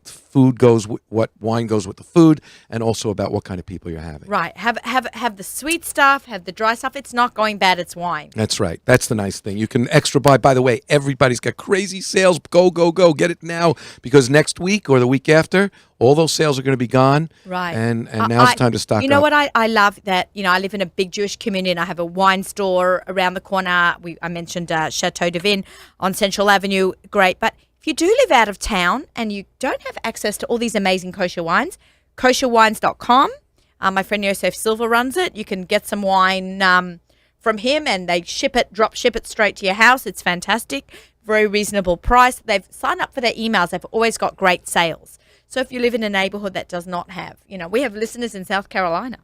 S3: food goes, what wine goes with the food, and also about what kind of people you're having.
S1: Right. Have the sweet stuff, have the dry stuff. It's not going bad, it's wine.
S3: That's right. That's the nice thing. You can extra buy. By the way, everybody's got crazy sales. Go, go, go. Get it now, because next week or the week after, all those sales are going to be gone.
S1: Right.
S3: And now's the time to stock up.
S1: You know what I love? That, I live in a big Jewish community and I have a wine store around the corner. I mentioned Chateau de Vin on Central Avenue. Great. But if you do live out of town and you don't have access to all these amazing kosher wines, kosherwines.com. My friend Yosef Silva runs it. You can get some wine from him and they drop ship it straight to your house. It's fantastic. Very reasonable price. They've signed up for their emails. They've always got great sales. So if you live in a neighborhood that does not have, we have listeners in South Carolina.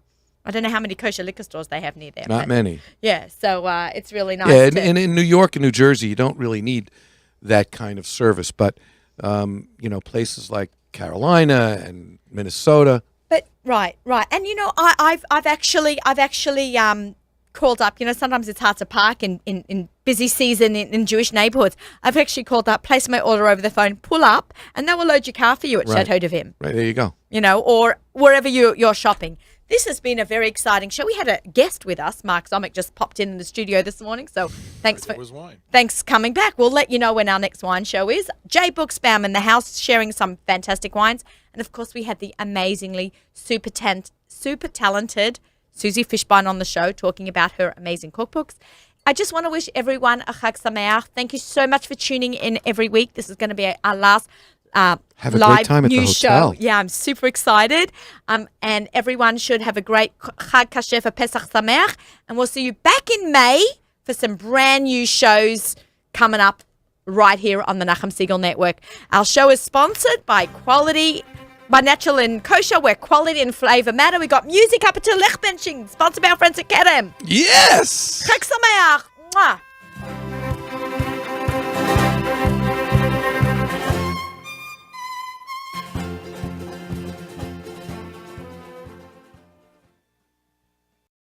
S1: I don't know how many kosher liquor stores they have near there.
S3: Not
S1: but
S3: many.
S1: Yeah, so it's really nice.
S3: Yeah,
S1: to-
S3: and in New York and New Jersey, you don't really need that kind of service. But, places like Carolina and Minnesota.
S1: But right, and I've actually called up. Sometimes it's hard to park in busy season in Jewish neighborhoods. I've actually called up, placed my order over the phone, pull up, and they will load your car for you at
S3: Right.
S1: Chateau de Vim.
S3: Right, there you go.
S1: Or wherever you're shopping. This has been a very exciting show. We had a guest with us. Mark Zomick just popped in the studio this morning, so thanks for coming back. We'll let you know when our next wine show is. Jay Buxbaum in the house sharing some fantastic wines. And, of course, we had the amazingly super talented Susie Fishbein on the show talking about her amazing cookbooks. I just want to wish everyone a Chag Sameach. Thank you so much for tuning in every week. This is going to be our last
S3: have a
S1: live
S3: great time at the
S1: news
S3: hotel.
S1: show. Yeah, I'm super excited. And everyone should have a great Chag Kasher for Pesach Sameach. And we'll see you back in May for some brand new shows coming up right here on the Nachum Segal Network. Our show is sponsored by Natural and Kosher, where quality and flavor matter. We got music up until Lechbenching, sponsored by our friends at Kerem.
S3: Yes!
S1: Chag Sameach. Mwah.